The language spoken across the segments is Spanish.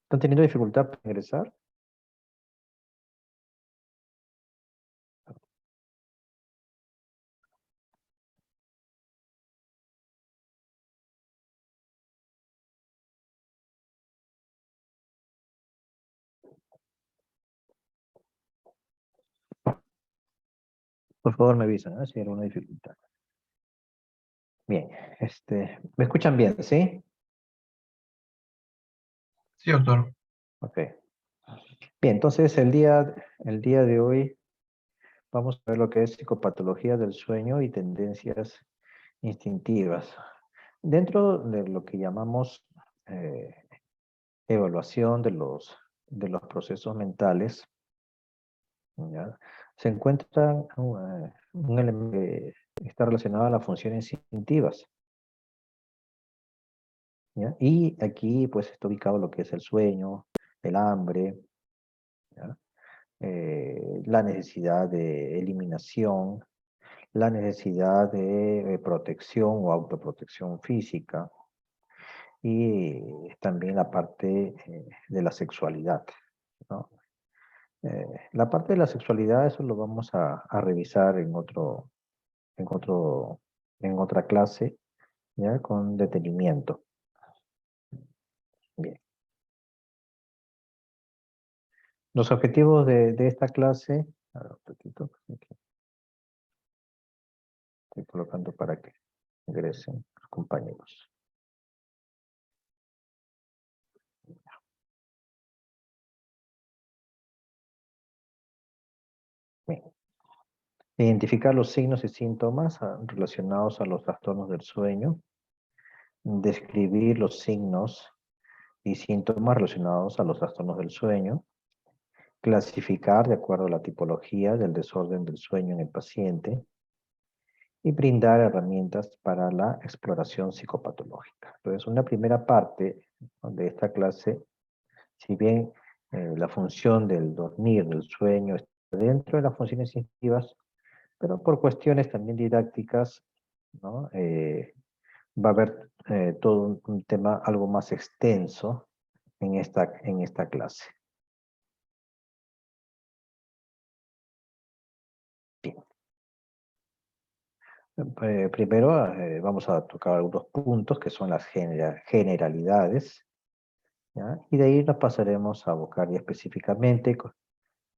¿Están teniendo dificultad para ingresar? Por favor, me avisan, si hay alguna dificultad. Bien, ¿me escuchan bien, sí? Sí, doctor. Ok. Bien, entonces el día de hoy vamos a ver lo que es psicopatología del sueño y tendencias instintivas. Dentro de lo que llamamos eh, evaluación de los procesos mentales, ¿ya? Se encuentra un elemento que está relacionado a las funciones instintivas, ¿ya? Y aquí pues está ubicado lo que es el sueño, el hambre, ¿ya? La necesidad de eliminación, la necesidad de protección o autoprotección física y también la parte de la sexualidad, ¿no? La parte de la sexualidad, eso lo vamos a revisar en otro, en otra clase, ¿ya? Con detenimiento. Bien. Los objetivos de esta clase, a ver, un poquito, aquí estoy colocando para que ingresen los compañeros. Bien. Identificar los signos y síntomas relacionados a los trastornos del sueño. Describir los signos y síntomas relacionados a los trastornos del sueño. Clasificar de acuerdo a la tipología del desorden del sueño en el paciente. Y brindar herramientas para la exploración psicopatológica. Entonces, una primera parte de esta clase, si bien la función del dormir, del sueño, está dentro de las funciones instintivas, pero por cuestiones también didácticas, ¿no? Va a haber todo un tema algo más extenso en esta clase. Bien. Primero vamos a tocar algunos puntos que son las generalidades, ¿ya? Y de ahí nos pasaremos a buscar ya específicamente,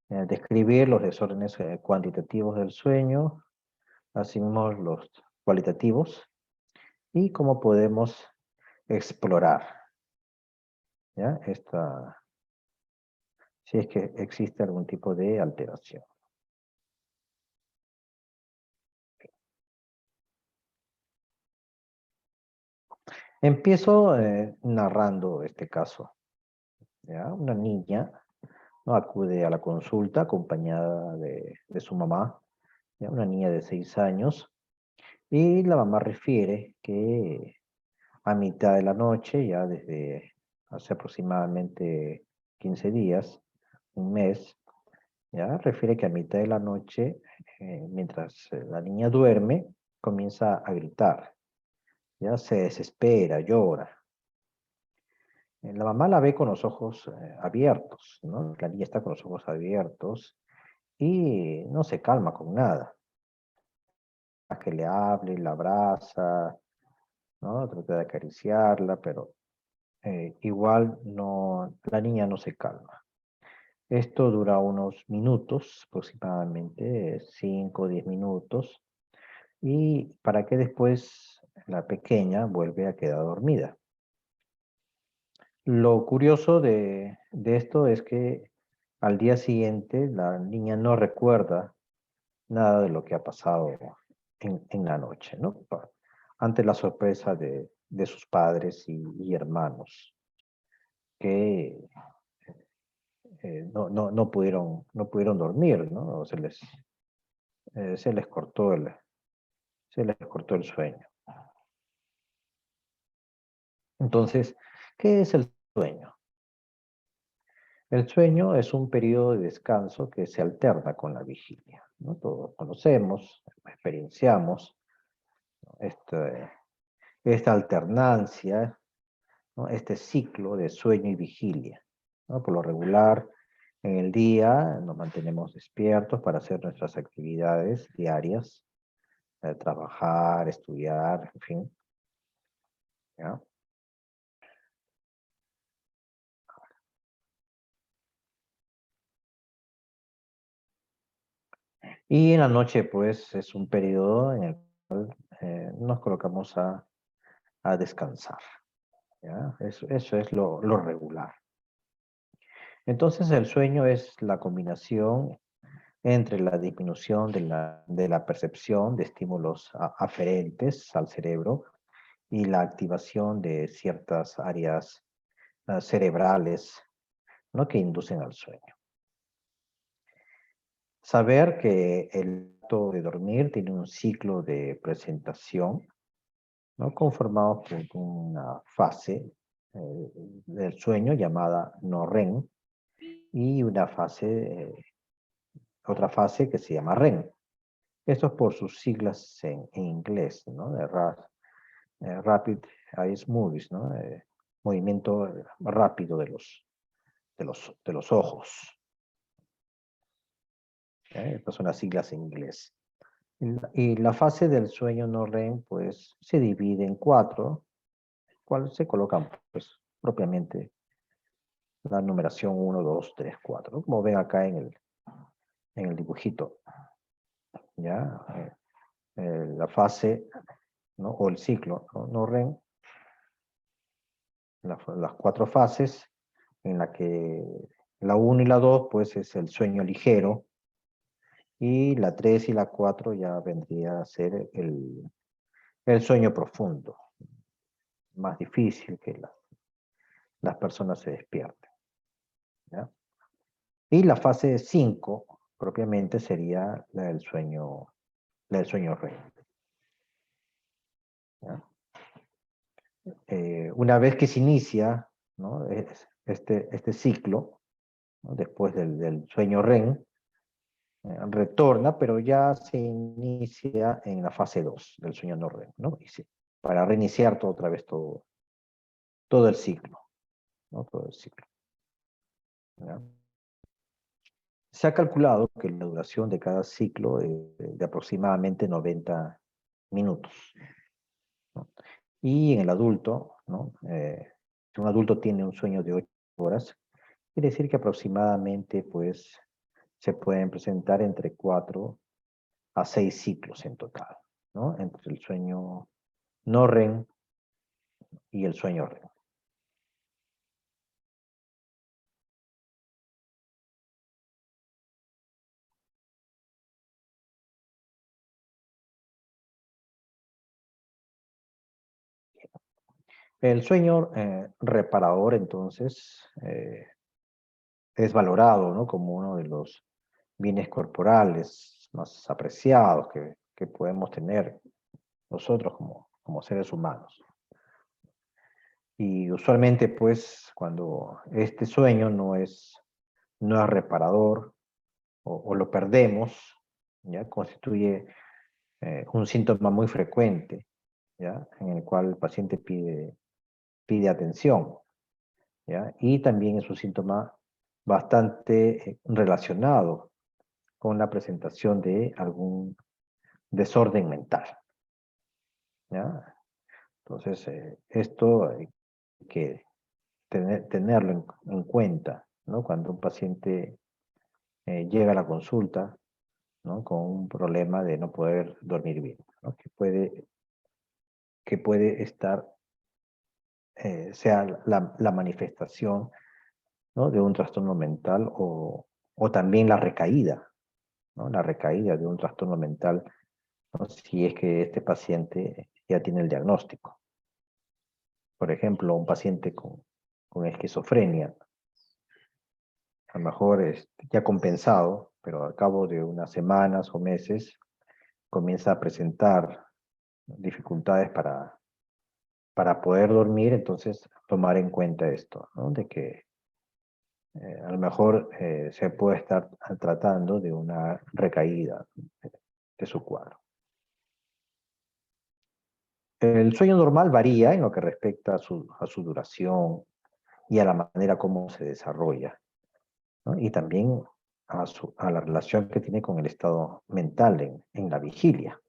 describir los desórdenes cuantitativos del sueño, asimismo los cualitativos, y cómo podemos explorar, ¿ya? Si es que existe algún tipo de alteración. Empiezo narrando este caso, ¿ya? Una niña, ¿no? Acude a la consulta acompañada de su mamá, ¿ya? Una niña de 6 años, y la mamá refiere que a mitad de la noche, ya desde hace aproximadamente 15 días, un mes, ya refiere que a mitad de la noche, mientras la niña duerme, comienza a gritar, ya se desespera, llora. La mamá la ve con los ojos abiertos, ¿no? La niña está con los ojos abiertos y no se calma con nada. A que le hable, la abraza, ¿no? Trata de acariciarla, pero igual no, la niña no se calma. Esto dura unos minutos, aproximadamente 5 o 10 minutos, y para que después la pequeña vuelve a quedar dormida. Lo curioso de esto es que al día siguiente la niña no recuerda nada de lo que ha pasado en la noche, ¿no? Ante la sorpresa de sus padres y hermanos, que no pudieron dormir, ¿no? Se les cortó el sueño. Entonces, ¿qué es el sueño? El sueño es un periodo de descanso que se alterna con la vigilia, ¿no? Todos conocemos, experienciamos, ¿no? Esta alternancia, ¿no? Este ciclo de sueño y vigilia. ¿no? Por lo regular, en el día nos mantenemos despiertos para hacer nuestras actividades diarias, trabajar, estudiar, en fin, ¿ya? Y en la noche, pues, es un periodo en el cual nos colocamos a descansar, ¿ya? Eso es lo regular. Entonces, el sueño es la combinación entre la disminución de la percepción de estímulos aferentes al cerebro y la activación de ciertas áreas cerebrales, ¿no? Que inducen al sueño. Saber que el acto de dormir tiene un ciclo de presentación, ¿no? Conformado por una fase del sueño llamada no REM y una otra fase que se llama REM. Esto es por sus siglas en inglés, ¿no? Rapid Eye Movies, ¿no? Movimiento rápido de los ojos. Estas son las siglas en inglés. Y la fase del sueño no REM, pues, se divide en 4, cuales se colocan, pues, propiamente la numeración 1, 2, 3, 4, ¿no? Como ven acá en el dibujito, ¿ya? La fase, ¿no? O el ciclo, ¿no? No REM, las 4 fases, en la que la 1 y la 2, pues, es el sueño ligero, y la 3 y la 4 ya vendría a ser el sueño profundo, más difícil que las personas se despierten, ¿ya? Y la fase 5, propiamente, sería la del sueño REM, ¿ya? Una vez que se inicia, ¿no? Este ciclo, ¿no? Después del sueño REM, retorna, pero ya se inicia en la fase 2 del sueño no REM, ¿no? Para reiniciar otra vez todo el ciclo, ¿no? Todo el ciclo, ¿ya? Se ha calculado que la duración de cada ciclo es de aproximadamente 90 minutos, ¿no? Y en el adulto, ¿no? Si un adulto tiene un sueño de 8 horas, quiere decir que aproximadamente, pues, se pueden presentar entre 4 a 6 ciclos en total, ¿no? Entre el sueño no REM y el sueño REM. El sueño reparador, entonces, es valorado, ¿no? Como uno de los bienes corporales más apreciados que podemos tener nosotros como seres humanos. Y usualmente, pues, cuando este sueño no es reparador o lo perdemos, ¿ya? Constituye un síntoma muy frecuente, ¿ya? En el cual el paciente pide atención, ¿ya? Y también es un síntoma bastante relacionado con la presentación de algún desorden mental, ¿ya? Entonces, esto hay que tenerlo en cuenta, ¿no? Cuando un paciente llega a la consulta, ¿no? Con un problema de no poder dormir bien, ¿no? Que puede estar, sea la manifestación, ¿no? De un trastorno mental o también la recaída, ¿no? La recaída de un trastorno mental, ¿no? Si es que este paciente ya tiene el diagnóstico. Por ejemplo, un paciente con esquizofrenia, a lo mejor ya compensado, pero al cabo de unas semanas o meses comienza a presentar dificultades para poder dormir. Entonces tomar en cuenta esto, ¿no? De que a lo mejor se puede estar tratando de una recaída de su cuadro. El sueño normal varía en lo que respecta a su duración, y a la manera como se desarrolla, ¿no? Y también a la relación que tiene con el estado mental en la vigilia,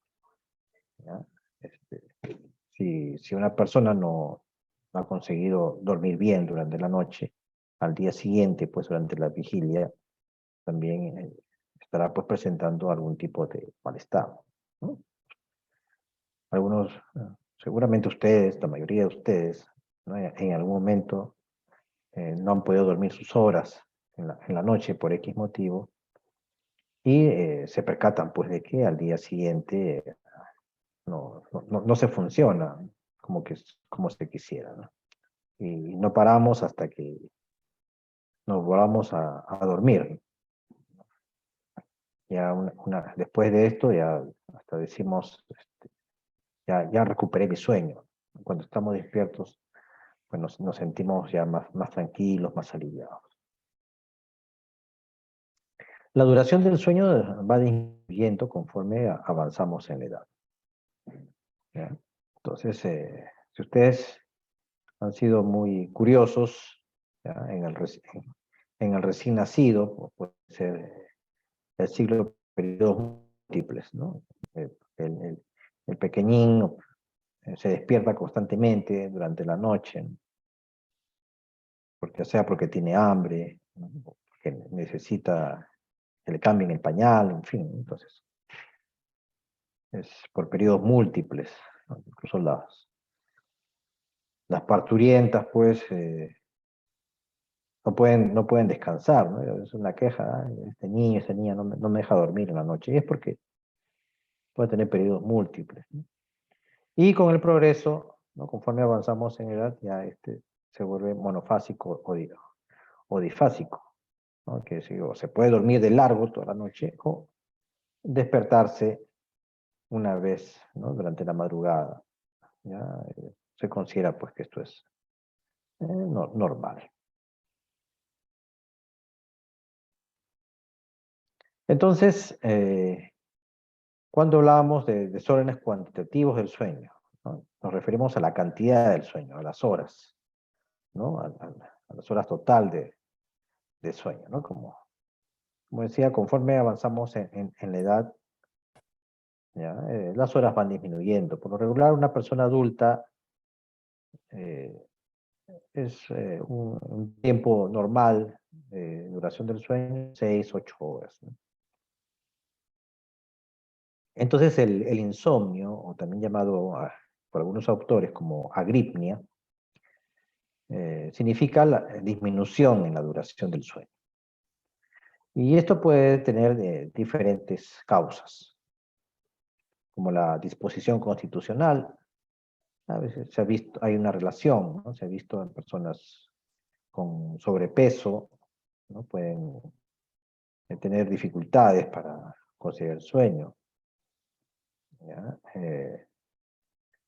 ¿ya? Este, si una persona no ha conseguido dormir bien durante la noche, al día siguiente, pues durante la vigilia, también estará pues presentando algún tipo de malestar, ¿no? Algunos, seguramente ustedes, la mayoría de ustedes, ¿no? En algún momento no han podido dormir sus horas en la noche por X motivo y se percatan pues de que al día siguiente no se funciona como se quisiera, ¿no? Y no paramos hasta que nos volvamos a dormir. Ya después de esto ya hasta decimos, ya recuperé mi sueño. Cuando estamos despiertos, pues nos sentimos ya más tranquilos, más aliviados. La duración del sueño va disminuyendo conforme avanzamos en la edad, ¿ya? Entonces, si ustedes han sido muy curiosos, ¿ya? En el recién nacido, puede ser el ciclo, periodos múltiples, ¿no? El, el- el pequeñín se despierta constantemente durante la noche, ¿no? Porque tiene hambre, ¿no? Porque necesita que le cambien el pañal, en fin. Entonces, es por periodos múltiples, ¿no? Incluso las parturientas, pues, no pueden descansar, ¿no? Es una queja: "Ay, este niño, esta niña no me deja dormir en la noche", y es porque puede tener periodos múltiples, ¿no? Y con el progreso, ¿no? Conforme avanzamos en edad, ya se vuelve monofásico o difásico, ¿no? Que se puede dormir de largo toda la noche o despertarse una vez, ¿no? Durante la madrugada. ¿Ya? Se considera pues que esto es normal. Entonces, cuando hablábamos de desórdenes cuantitativos del sueño, ¿no? Nos referimos a la cantidad del sueño, a las horas, ¿no? A las horas total de sueño, ¿no? Como decía, conforme avanzamos en la edad, ¿ya? Las horas van disminuyendo. Por lo regular, una persona adulta eh, es un tiempo normal de duración del sueño, 6, 8 horas, ¿no? Entonces el insomnio, o también llamado por algunos autores como agripnia, significa la disminución en la duración del sueño. Y esto puede tener diferentes causas, como la disposición constitucional. A veces se ha visto, hay una relación, ¿no? Se ha visto en personas con sobrepeso, ¿no? Pueden tener dificultades para conciliar el sueño, ¿ya?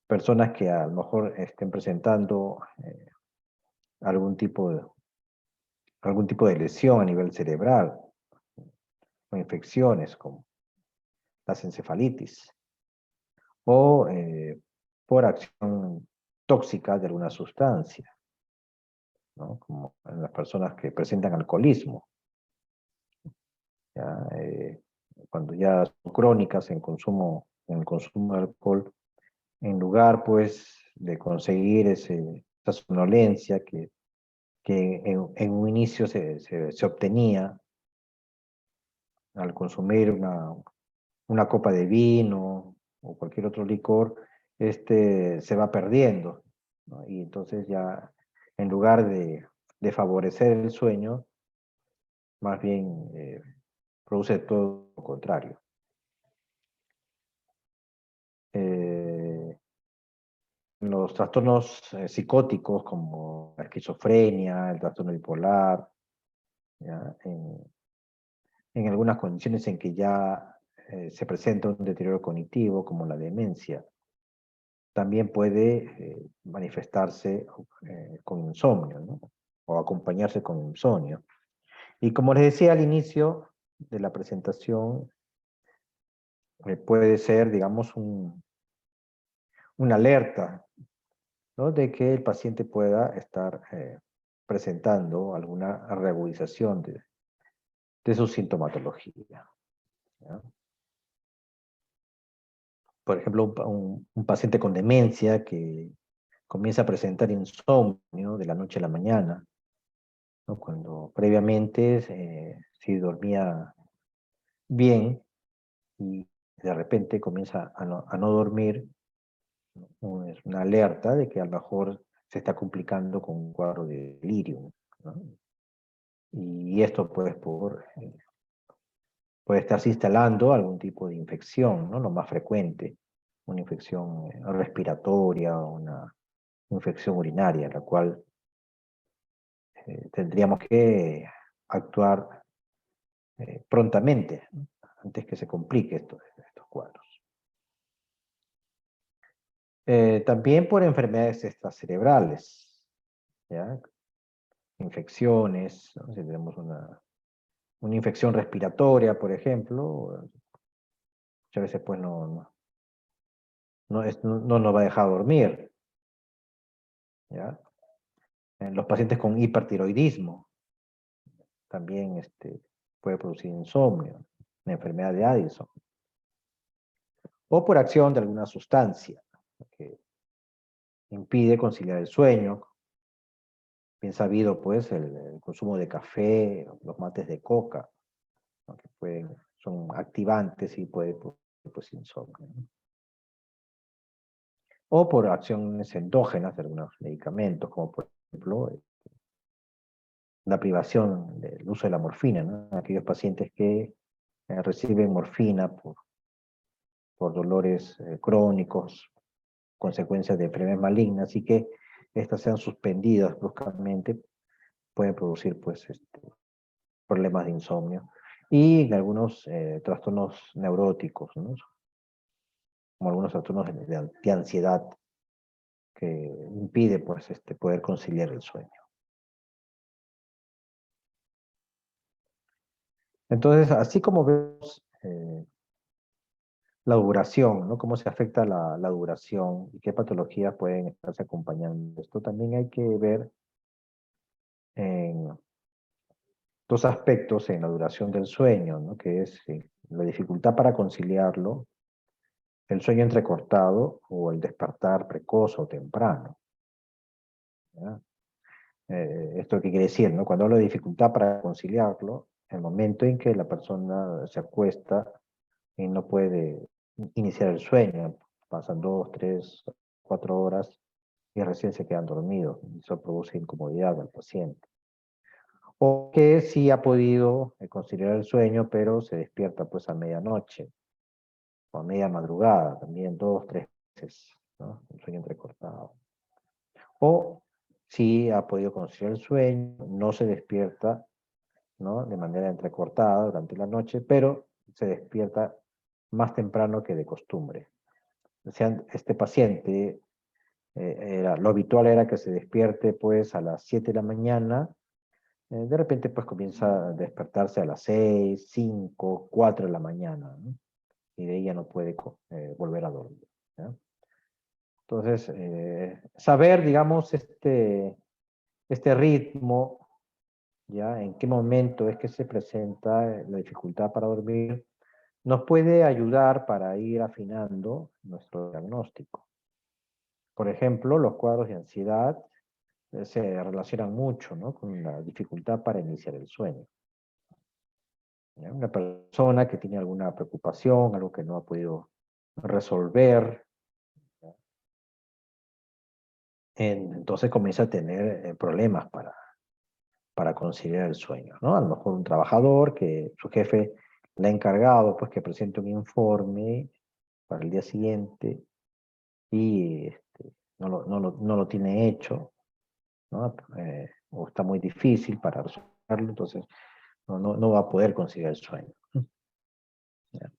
Personas que a lo mejor estén presentando algún tipo de, algún tipo de lesión a nivel cerebral, o infecciones como las encefalitis, o por acción tóxica de alguna sustancia, ¿no? Como en las personas que presentan alcoholismo, ¿ya? Cuando ya son crónicas en el consumo de alcohol, en lugar pues de conseguir esa somnolencia que en un inicio se obtenía al consumir una copa de vino o cualquier otro licor, se va perdiendo, ¿no? Y entonces ya, en lugar de favorecer el sueño, más bien produce todo lo contrario. Los trastornos psicóticos como la esquizofrenia, el trastorno bipolar, ¿ya? En algunas condiciones en que ya se presenta un deterioro cognitivo, como la demencia, también puede manifestarse con insomnio, ¿no? O acompañarse con insomnio. Y como les decía al inicio de la presentación, puede ser, digamos, una alerta, ¿no? De que el paciente pueda estar presentando alguna reagudización de su sintomatología, ¿ya? Por ejemplo, un paciente con demencia que comienza a presentar insomnio de la noche a la mañana, ¿no? Cuando previamente sí dormía bien y de repente comienza a no dormir, ¿no? Es una alerta de que a lo mejor se está complicando con un cuadro de delirium, ¿no? Y esto pues puede estarse instalando algún tipo de infección, ¿no? Lo más frecuente, una infección respiratoria, una infección urinaria, la cual tendríamos que actuar prontamente, ¿no? Antes que se complique estos cuadros. También por enfermedades extracerebrales, ¿ya? Infecciones, ¿no? Si tenemos una infección respiratoria, por ejemplo, muchas veces pues no nos va a dejar dormir, ¿ya? En los pacientes con hipertiroidismo también puede producir insomnio, la enfermedad de Addison, o por acción de alguna sustancia que impide conciliar el sueño. Bien sabido, pues, el consumo de café, los mates de coca, ¿no? Que son activantes y puede producir pues, insomnio, ¿no? O por acciones endógenas de algunos medicamentos, como por ejemplo la privación del uso de la morfina, ¿no? Aquellos pacientes que reciben morfina por dolores crónicos, consecuencias de enfermedades malignas, y que estas sean suspendidas bruscamente, pueden producir pues, problemas de insomnio. Y en algunos trastornos neuróticos, ¿no? Como algunos trastornos de ansiedad que impide pues, poder conciliar el sueño. Entonces, así como vemos la duración, ¿no? Cómo se afecta la duración y qué patologías pueden estarse acompañando. Esto también hay que ver en dos aspectos en la duración del sueño, ¿no? Que es la dificultad para conciliarlo, el sueño entrecortado o el despertar precoz o temprano, ¿ya? ¿Esto qué quiere decir, no? Cuando hablo de dificultad para conciliarlo, el momento en que la persona se acuesta y no puede iniciar el sueño, pasan 2, 3, 4 horas y recién se quedan dormidos. Eso produce incomodidad al paciente. O que sí ha podido conciliar el sueño, pero se despierta pues a medianoche o a media madrugada, también 2, 3 veces, ¿no? Un sueño entrecortado. O si ha podido conciliar el sueño, no se despierta, ¿no? De manera entrecortada durante la noche, pero se despierta más temprano que de costumbre. O sea, este paciente, lo habitual era que se despierte pues a las 7 de la mañana, de repente pues comienza a despertarse a las 6, 5, 4 de la mañana, ¿no? Y de ahí ya no puede volver a dormir, ¿ya? Entonces, saber, digamos, este ritmo, ¿ya? En qué momento es que se presenta la dificultad para dormir, nos puede ayudar para ir afinando nuestro diagnóstico. Por ejemplo, los cuadros de ansiedad se relacionan mucho, ¿no? Con la dificultad para iniciar el sueño, ¿ya? Una persona que tiene alguna preocupación, algo que no ha podido resolver, entonces comienza a tener problemas para conciliar el sueño, ¿no? A lo mejor un trabajador que su jefe le ha encargado pues que presente un informe para el día siguiente y no lo tiene hecho, ¿no? O está muy difícil para resolverlo, entonces no va a poder conciliar el sueño, ¿ya?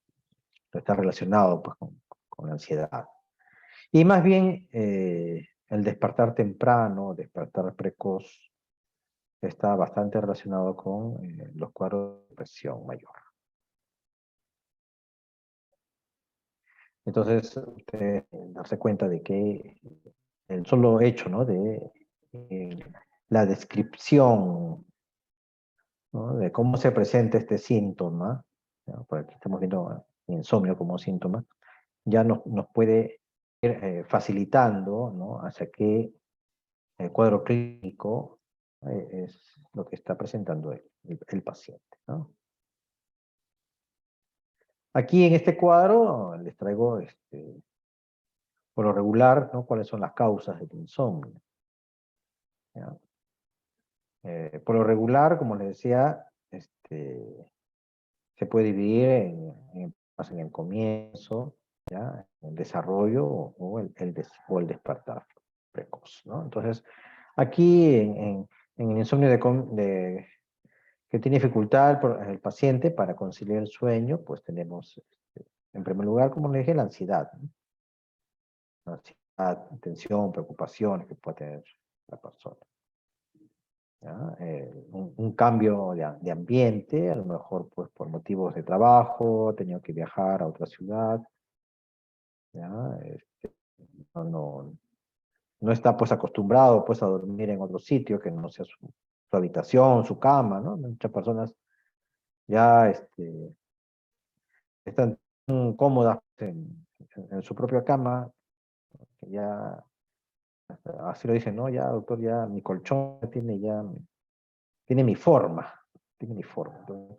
Está relacionado pues con la ansiedad. Y más bien el despertar temprano, despertar precoz, está bastante relacionado con los cuadros de depresión mayor. Entonces, usted darse cuenta de que el solo hecho, ¿no? de la descripción, ¿no?, de cómo se presenta este síntoma, ¿no? Por aquí estamos viendo insomnio como síntoma, ya nos puede ir facilitando, ¿no?, hacia que el cuadro clínico es lo que está presentando el paciente, ¿no? Aquí en este cuadro les traigo, por lo regular, ¿no?, cuáles son las causas del insomnio, ¿ya? Por lo regular, como les decía, se puede dividir en el comienzo, ¿ya?, el desarrollo o el despertar precoz, ¿no? Entonces, aquí en el insomnio que tiene dificultad el paciente para conciliar el sueño, pues tenemos, en primer lugar, como le dije, la ansiedad, ¿no? La ansiedad, tensión, preocupaciones que puede tener la persona, ¿ya? Un cambio de ambiente, a lo mejor pues por motivos de trabajo, ha tenido que viajar a otra ciudad, ¿ya? No, no está pues acostumbrado pues a dormir en otro sitio que no sea su habitación, su cama, ¿no? Muchas personas ya están cómodas en su propia cama, que ya, así lo dicen, ¿no? Ya, doctor, ya mi colchón tiene mi forma, tiene mi forma. Entonces,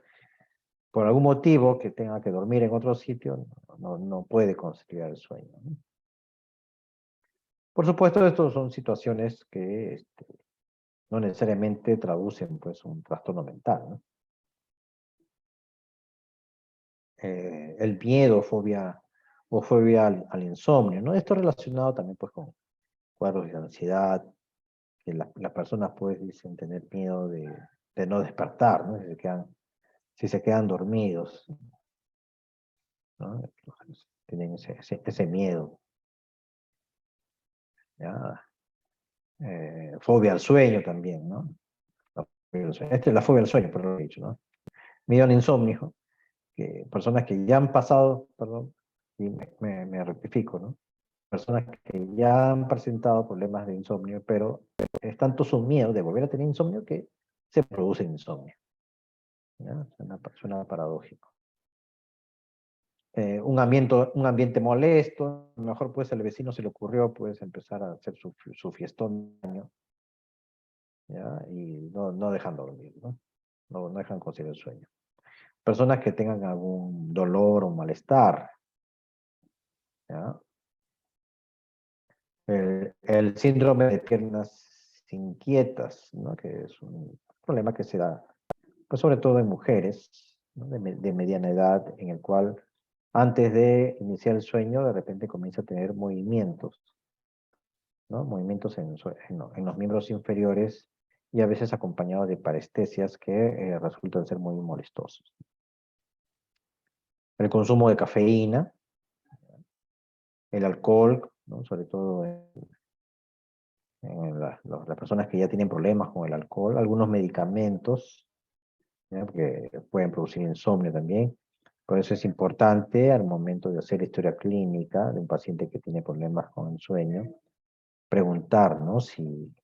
por algún motivo que tenga que dormir en otro sitio, no puede conciliar el sueño, ¿no? Por supuesto, estas son situaciones que no necesariamente traducen pues un trastorno mental, ¿no? El miedo, fobia o fobia al insomnio, ¿no? Esto relacionado también pues con cuadros de ansiedad, que las personas pues dicen tener miedo de no despertar, ¿no? Si se quedan dormidos, ¿no? Tienen ese miedo, ¿ya? Fobia al sueño también, ¿no? La fobia al sueño. Esta es la fobia al sueño, por lo que he dicho, ¿no? Miedo al insomnio, que personas que ya han pasado, perdón, y me rectifico, ¿no? Personas que ya han presentado problemas de insomnio, pero es tanto su miedo de volver a tener insomnio que se produce insomnio, ¿ya? Suena paradójico. Un ambiente molesto, a lo mejor pues el vecino se le ocurrió pues empezar a hacer su fiestón, ¿ya? Y no dejan dormir, ¿no? No dejan conciliar el sueño. Personas que tengan algún dolor o malestar, ¿ya? El síndrome de piernas inquietas, ¿no?, que es un problema que se da, pues, sobre todo en mujeres, ¿no?, de mediana edad, en el cual antes de iniciar el sueño, de repente comienza a tener movimientos, ¿no? Movimientos en los miembros inferiores y a veces acompañados de parestesias que resultan ser muy molestosos. El consumo de cafeína, el alcohol, ¿no?, sobre todo en las personas que ya tienen problemas con el alcohol, algunos medicamentos, ¿ya?, que pueden producir insomnio también. Por eso es importante al momento de hacer la historia clínica de un paciente que tiene problemas con el sueño, preguntar, ¿no?, si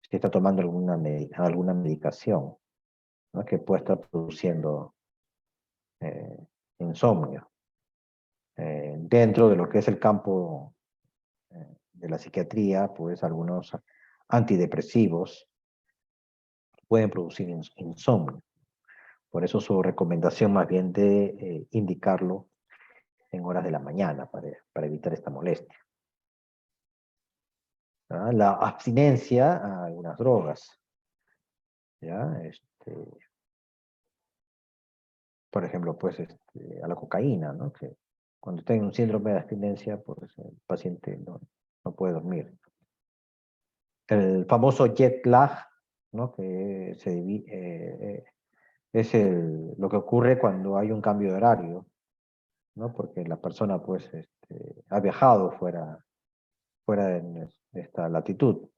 está tomando alguna medicación, ¿no?, que pueda estar produciendo eh, insomnio. Dentro de lo que es el campo de la psiquiatría, pues algunos antidepresivos pueden producir insomnio. Por eso su recomendación más bien de indicarlo en horas de la mañana para evitar esta molestia, ¿ya? La abstinencia a algunas drogas, ¿ya? Por ejemplo, pues a la cocaína, ¿no?, que cuando está en un síndrome de abstinencia, pues el paciente no puede dormir. El famoso jet lag, ¿no?, que es lo que ocurre cuando hay un cambio de horario, ¿no?, porque la persona pues ha viajado fuera de esta latitud,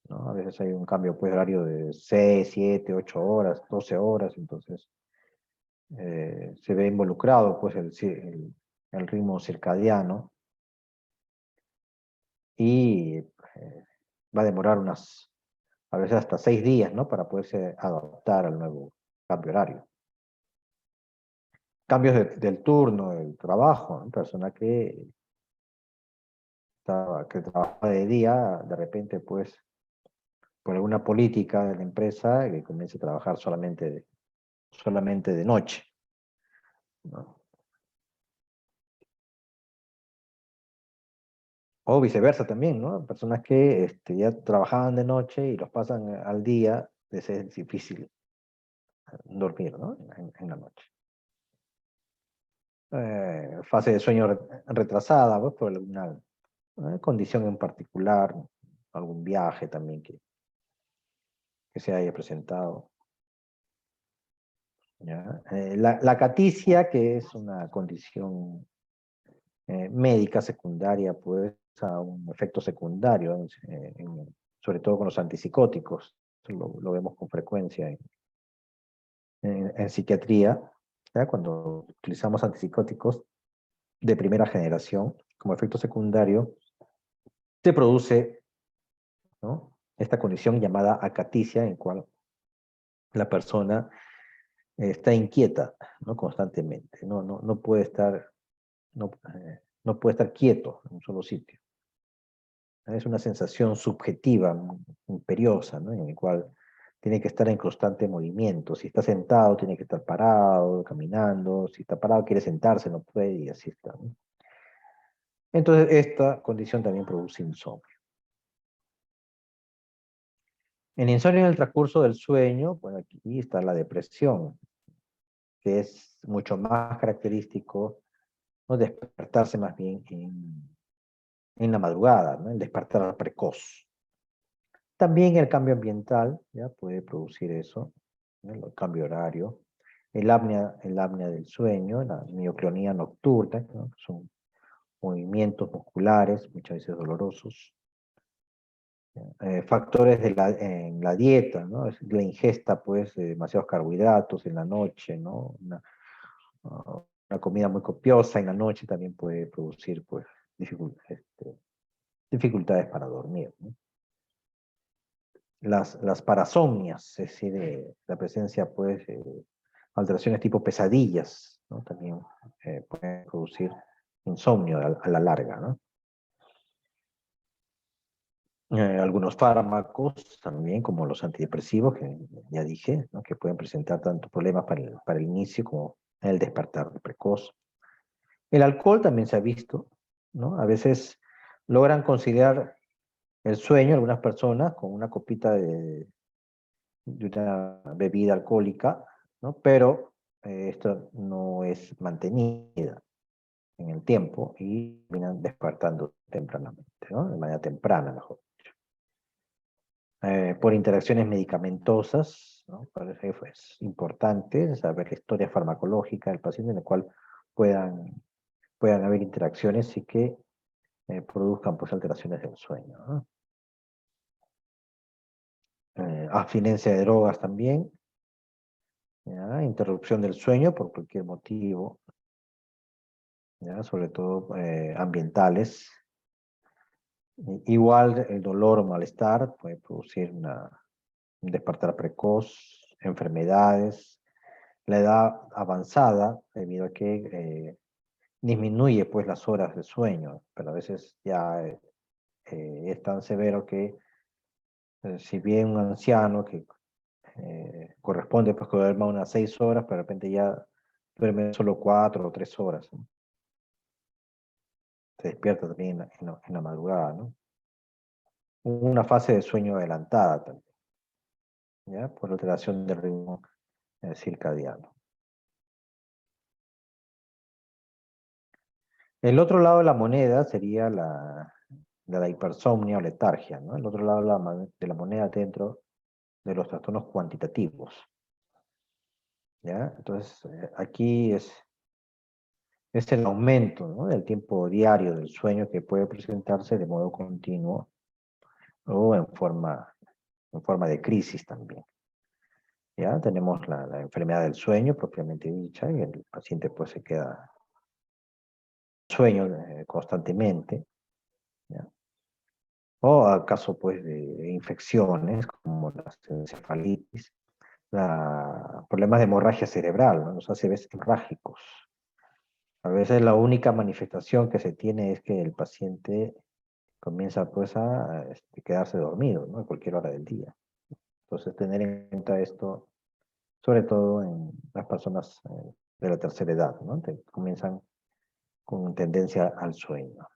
¿no? A veces hay un cambio pues, de horario de 6, 7, 8 horas, 12 horas, entonces se ve involucrado pues el ritmo circadiano y va a demorar a veces hasta 6 días, ¿no? Para poderse adaptar al nuevo cambio horario. Cambios del turno, del trabajo, ¿no? Persona que trabaja de día, de repente, pues, por alguna política de la empresa, que comience a trabajar solamente de noche, ¿no? O viceversa también, ¿no? Personas que ya trabajaban de noche y los pasan al día, les es difícil dormir, ¿no? En la noche. Fase de sueño retrasada, pues, por alguna condición en particular, algún viaje también que se haya presentado. ¿Ya? La caticia, que es una condición médica secundaria, pues, a un efecto secundario, sobre todo con los antipsicóticos. Lo vemos con frecuencia en psiquiatría, ¿ya? Cuando utilizamos antipsicóticos de primera generación, como efecto secundario, se produce, ¿no? Esta condición llamada acaticia, en cual la persona está inquieta, ¿no? Constantemente, no puede estar, no puede estar quieto en un solo sitio. Es una sensación subjetiva, imperiosa, ¿no? En el cual tiene que estar en constante movimiento. Si está sentado, tiene que estar parado, caminando. Si está parado, quiere sentarse, no puede, y así está, ¿no? Entonces, esta condición también produce insomnio. En insomnio en el transcurso del sueño, bueno, aquí está la depresión, que es mucho más característico, ¿no? Despertarse más bien en la madrugada, ¿no? El despertar precoz. También el cambio ambiental, ¿ya? Puede producir eso, ¿no? El cambio horario. El apnea del sueño, la mioclonía nocturna, ¿no? Son movimientos musculares, muchas veces dolorosos. Factores en la dieta, ¿no? La ingesta, pues, de demasiados carbohidratos en la noche, ¿no? Una comida muy copiosa en la noche también puede producir, pues, dificultades para dormir, ¿no? Las parasomnias, es decir, la presencia, pues, alteraciones tipo pesadillas, ¿no? También pueden producir insomnio a la larga, ¿no? Algunos fármacos también, como los antidepresivos, que ya dije, ¿no? Que pueden presentar tanto problemas para el inicio como el despertar precoz. El alcohol también se ha visto, ¿no? A veces logran conciliar el sueño algunas personas con una copita de una bebida alcohólica, ¿no? Pero esto no es mantenida en el tiempo y terminan despertando tempranamente, ¿no? De manera temprana, mejor. Por interacciones medicamentosas, ¿no? Parece pues, importante saber la historia farmacológica del paciente en la cual puedan haber interacciones y que produzcan pues, alteraciones del sueño, ¿no? Abstinencia de drogas también, ¿ya? Interrupción del sueño por cualquier motivo, ¿ya? Sobre todo ambientales. Igual el dolor o malestar puede producir un despertar precoz, enfermedades, la edad avanzada, debido a que disminuye pues las horas de sueño, pero a veces ya es tan severo que si bien un anciano que corresponde pues que duerma unas 6 horas, pero de repente ya duerme solo 4 o 3 horas, ¿no? Se despierta también en la madrugada, ¿no? Una fase de sueño adelantada también, ¿ya? Por alteración del ritmo circadiano. El otro lado de la moneda sería de la hipersomnia o letargia, ¿no? El otro lado de la moneda dentro de los trastornos cuantitativos, ¿ya? Entonces, aquí es el aumento, ¿no? Del tiempo diario del sueño que puede presentarse de modo continuo o en forma de crisis también. ¿Ya? Tenemos la enfermedad del sueño propiamente dicha, y el paciente pues se queda sueño constantemente, ¿ya? O acaso pues de infecciones como las encefalitis, problemas de hemorragia cerebral, ¿no? Los ACVs hemorrágicos. A veces la única manifestación que se tiene es que el paciente comienza pues a quedarse dormido, ¿no? A cualquier hora del día. Entonces tener en cuenta esto, sobre todo en las personas de la tercera edad, ¿no? Comienzan con tendencia al sueño.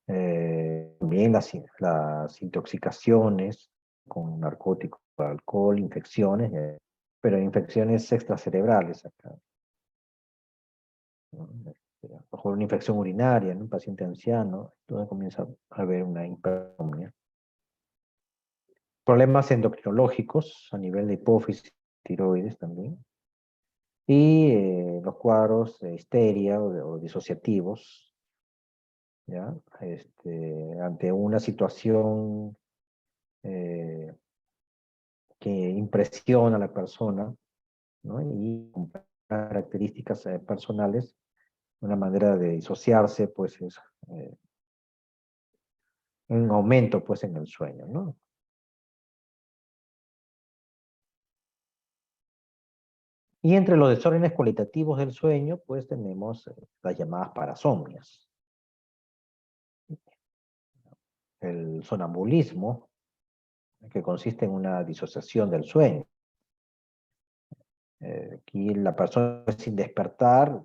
También las intoxicaciones con narcóticos, alcohol, infecciones, pero infecciones extracerebrales acá, ¿no? A lo mejor una infección urinaria en un paciente anciano, entonces comienza a haber una hipersomnia. Problemas endocrinológicos a nivel de hipófisis, tiroides también. Y los cuadros de histeria o disociativos, ¿ya? Ante una situación eh, que impresiona a la persona, ¿no? Y con características personales, una manera de disociarse, pues es eh, un aumento pues en el sueño, ¿no? Y entre los desórdenes cualitativos del sueño, pues tenemos las llamadas parasomnias. El sonambulismo, que consiste en una disociación del sueño. Aquí la persona sin despertar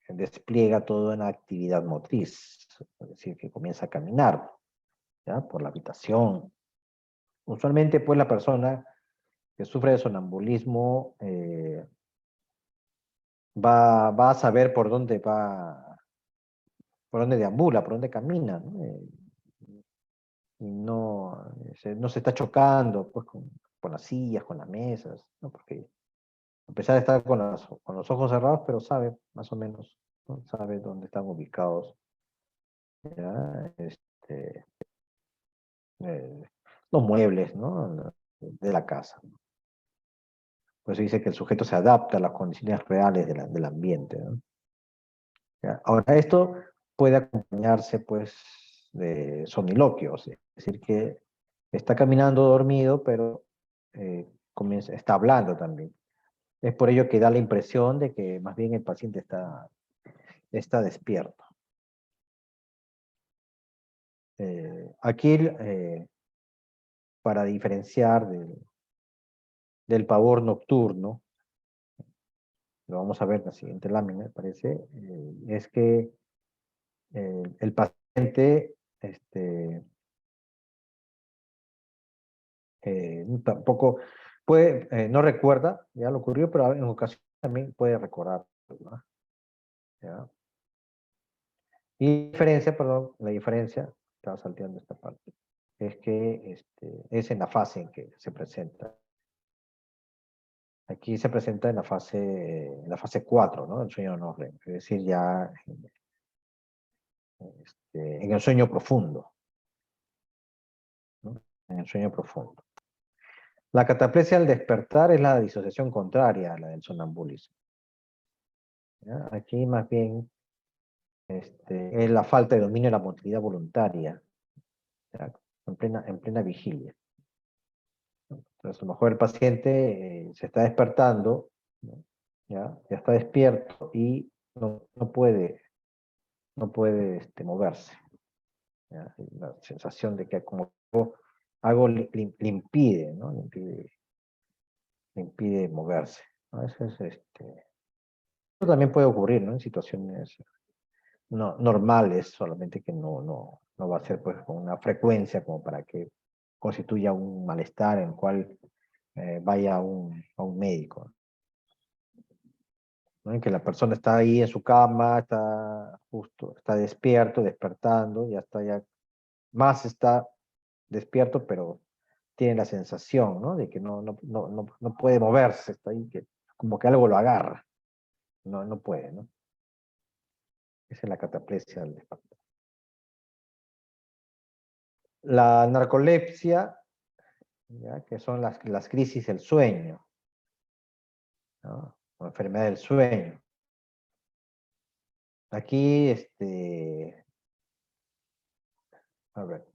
despliega toda una actividad motriz, es decir, que comienza a caminar, ¿ya? Por la habitación. Usualmente, pues, la persona que sufre de sonambulismo va a saber por dónde deambula, por dónde camina, ¿no? Y no se está chocando pues, con las sillas, con las mesas, ¿no? Porque a pesar de estar con los ojos cerrados, pero sabe más o menos, ¿no? Sabe dónde están ubicados, ¿ya? Eh, los muebles, ¿no? De la casa. Por eso dice que el sujeto se adapta a las condiciones reales del ambiente, ¿no? ¿Ya? Ahora, esto puede acompañarse, pues, de somniloquios, es decir, que está caminando dormido, pero está hablando también. Es por ello que da la impresión de que más bien el paciente está despierto. Aquí, para diferenciar del pavor nocturno, lo vamos a ver en la siguiente lámina, me parece, es que el paciente tampoco no recuerda, ya lo ocurrió, pero en ocasiones también puede recordar, ¿no? ¿Ya? Y la diferencia, estaba salteando esta parte, es que es en la fase en que se presenta. Aquí se presenta en la fase 4, ¿no? El sueño no REM, es decir, ya en el sueño profundo, ¿no? En el sueño profundo. La cataplesia al despertar es la disociación contraria a la del sonambulismo, ¿ya? Aquí más bien es la falta de dominio de la motilidad voluntaria, ¿ya? En plena vigilia. Entonces, a lo mejor el paciente se está despertando, ¿no? Ya está despierto y no puede moverse, ¿ya? La sensación de que como algo le impide, ¿no? Le impide moverse, ¿no? Eso también puede ocurrir, ¿no? En situaciones normales, solamente que no va a ser pues con una frecuencia como para que constituya un malestar en el cual vaya a un médico, ¿no? En que la persona está ahí en su cama, está despierto, despertando, más está despierto, pero tiene la sensación, ¿no? De que no puede moverse, está ahí, que como que algo lo agarra, no puede, ¿no? Esa es la cataplesia del despertar. La narcolepsia, ¿ya? Que son las crisis del sueño, ¿no? O enfermedad del sueño. Aquí A ver,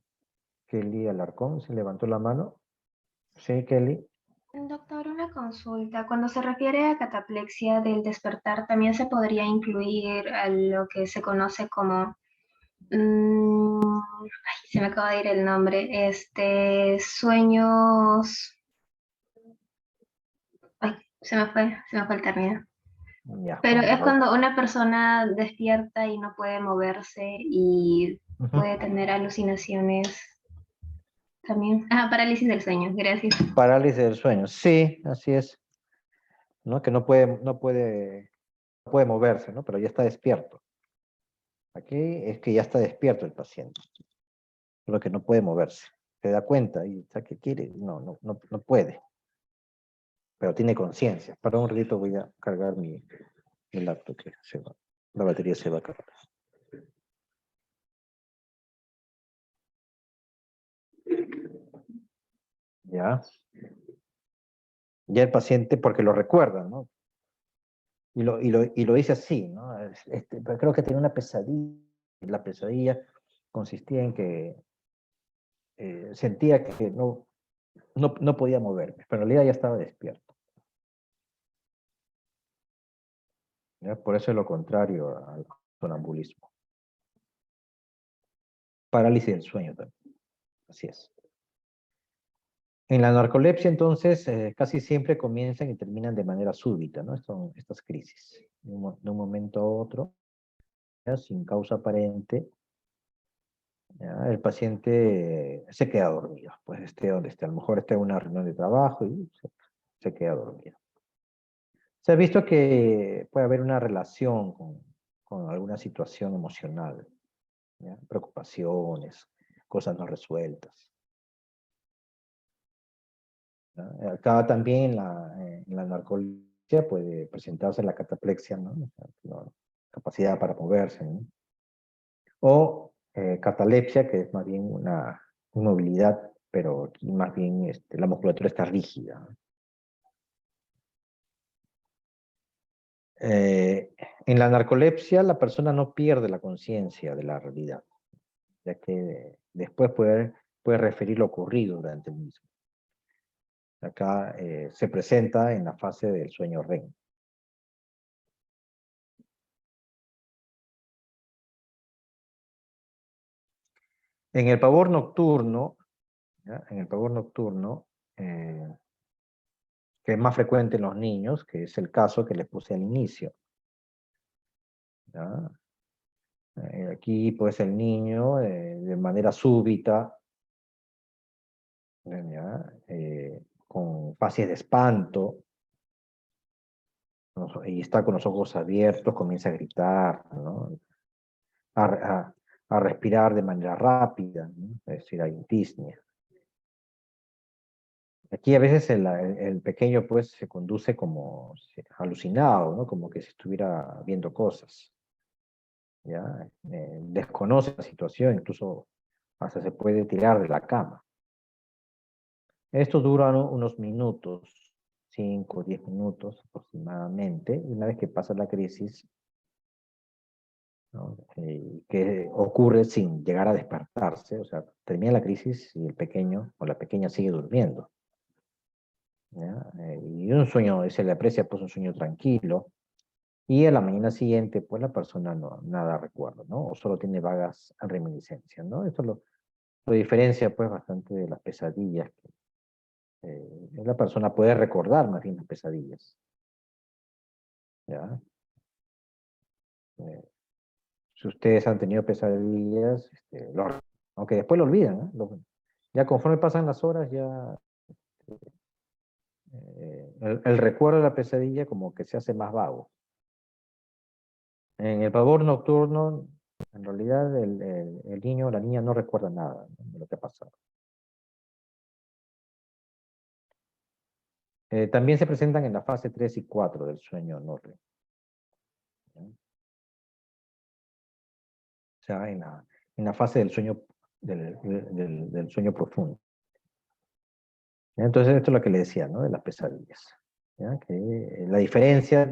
Kelly Alarcón se levantó la mano. Sí, Kelly. Doctor, una consulta. Cuando se refiere a cataplexia del despertar, también se podría incluir a lo que se conoce como, se me acaba de ir el nombre, sueños, ay, se me fue el término. Ya, Pero vamos es a ver. cuando una persona despierta y no puede moverse y Ujú. puede tener alucinaciones también. Ah, parálisis del sueño, gracias. Parálisis del sueño. Sí, así es. ¿No? Que no puede moverse, ¿no? Pero ya está despierto. Aquí es que ya está despierto el paciente, pero que no puede moverse. Se da cuenta y está que quiere, no puede, pero tiene conciencia. Para un ratito voy a cargar mi laptop, la batería se va a acabar. Ya, ya el paciente, porque lo recuerda, ¿no? Y lo dice así, ¿no? Pero creo que tenía una pesadilla. La pesadilla consistía en que sentía que no podía moverme, pero en realidad ya estaba despierto. ¿Ya? Por eso es lo contrario al sonambulismo. Parálisis del sueño también, así es. En la narcolepsia, entonces, casi siempre comienzan y terminan de manera súbita, ¿no? Son estas crisis. De un momento a otro, ¿ya? Sin causa aparente, ¿ya? El paciente se queda dormido, pues esté donde esté. A lo mejor está en una reunión de trabajo y se queda dormido. Se ha visto que puede haber una relación con alguna situación emocional, ¿ya? Preocupaciones, cosas no resueltas. ¿Ya? Acá también en la narcolepsia puede presentarse la cataplexia, ¿no? O sea, la capacidad para moverse, ¿no? O catalepsia, que es más bien una inmovilidad, pero aquí más bien la musculatura está rígida, ¿no? En la narcolepsia la persona no pierde la conciencia de la realidad, ya que después puede referir lo ocurrido durante el mismo. Acá se presenta en la fase del sueño REM. En el pavor nocturno, ¿ya? En el pavor nocturno, que es más frecuente en los niños, que es el caso que les puse al inicio, ¿ya? Aquí, pues, el niño, de manera súbita, ¿ya? Con fases de espanto, y está con los ojos abiertos, comienza a gritar, ¿no? A, a- a respirar de manera rápida, ¿no? Es decir, hay disnea. Aquí a veces el pequeño pues se conduce como alucinado, ¿no? Como que si estuviera viendo cosas, ¿ya? Desconoce la situación, incluso hasta se puede tirar de la cama. Esto dura unos minutos, 5 o 10 minutos aproximadamente, y una vez que pasa la crisis, ¿no? Que ocurre sin llegar a despertarse, o sea, termina la crisis y el pequeño o la pequeña sigue durmiendo, ¿ya? Y un sueño, se le aprecia pues un sueño tranquilo, y a la mañana siguiente pues la persona nada recuerda, ¿no? O solo tiene vagas reminiscencias, ¿no? Esto lo diferencia pues bastante de las pesadillas, que la persona puede recordar más bien las pesadillas, ¿ya? Eh, si ustedes han tenido pesadillas, aunque después lo olvidan, ¿no? Ya conforme pasan las horas, ya el recuerdo de la pesadilla como que se hace más vago. En el pavor nocturno, en realidad el niño o la niña no recuerda nada, ¿no? De lo que ha pasado. También se presentan en la fase 3 y 4 del sueño no REM, ¿no? O sea, en la fase del sueño, del sueño profundo. ¿Ya? Entonces, esto es lo que le decía, ¿no? De las pesadillas. ¿Ya? Que la diferencia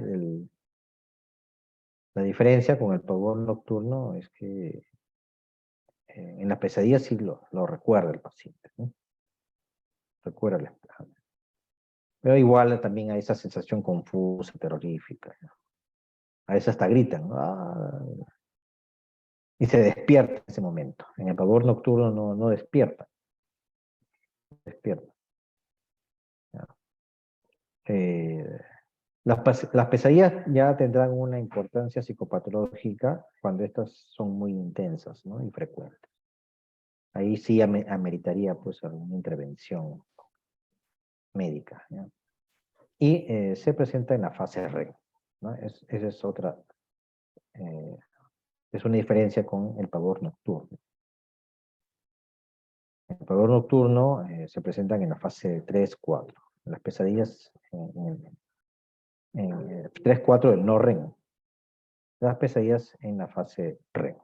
con el pavor nocturno es que en las pesadillas sí lo recuerda el paciente, ¿no? Recuerda el espectro. Pero igual también hay esa sensación confusa, terrorífica, ¿no? A veces hasta gritan, ¿no? Y se despierta en ese momento. En el pavor nocturno no despierta. Despierta. Las pesadillas ya tendrán una importancia psicopatológica cuando estas son muy intensas, ¿no? Y frecuentes. Ahí sí ameritaría pues alguna intervención médica, ¿no? Y se presenta en la fase REM, ¿no? Esa es otra, es una diferencia con el pavor nocturno. El pavor nocturno se presentan en la fase 3, 4. Las pesadillas en 3, 4 del no REM. Las pesadillas en la fase REM.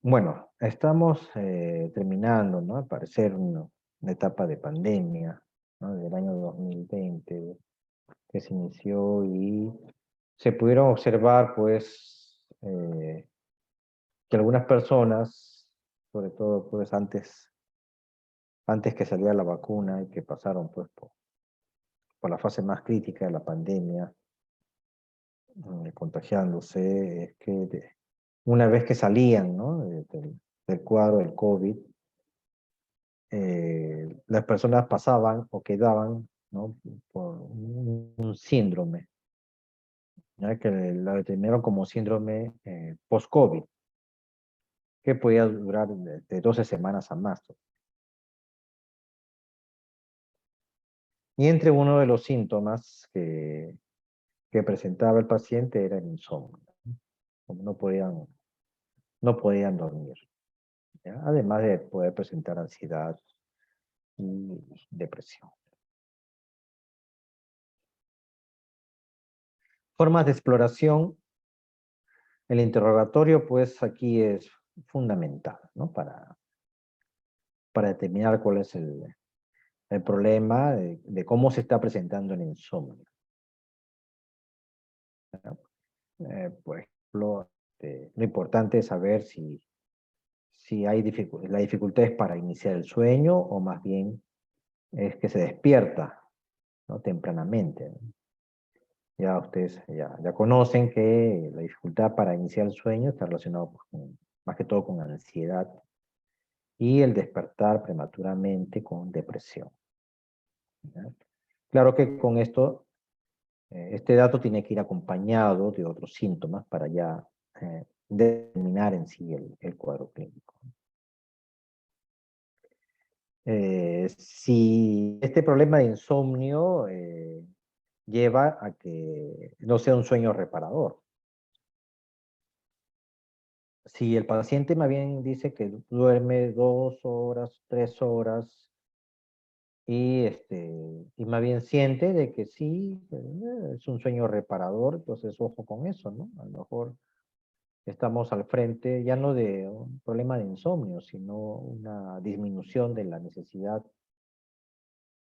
Bueno, estamos terminando, ¿no? Al parecer una etapa de pandemia, ¿no? Del año 2020, que se inició y se pudieron observar, pues, que algunas personas, sobre todo, pues, antes que saliera la vacuna y que pasaron, pues, por la fase más crítica de la pandemia, contagiándose, es que una vez que salían, ¿no? Del cuadro del COVID, las personas pasaban o quedaban, ¿no? Por un síndrome, ¿ya? Que la determinaron como síndrome post-COVID, que podía durar de 12 semanas a más. Y entre uno de los síntomas que presentaba el paciente era el insomnio. Como no podían dormir, ¿ya? Además de poder presentar ansiedad y depresión. Formas de exploración. El interrogatorio, pues aquí es fundamental, ¿no? Para determinar cuál es el problema de cómo se está presentando el insomnio. Por ejemplo, lo importante es saber si hay la dificultad es para iniciar el sueño o más bien es que se despierta, ¿no? Tempranamente, ¿no? Ya ustedes ya conocen que la dificultad para iniciar el sueño está relacionado más que todo con ansiedad y el despertar prematuramente con depresión, ¿ya? Claro que con esto, este dato tiene que ir acompañado de otros síntomas para ya determinar en sí el cuadro clínico. Si este problema de insomnio lleva a que no sea un sueño reparador. Si el paciente más bien dice que duerme 2 horas, 3 horas, y más bien siente de que sí, es un sueño reparador, entonces ojo con eso, ¿no? A lo mejor estamos al frente ya no de un problema de insomnio, sino una disminución de la necesidad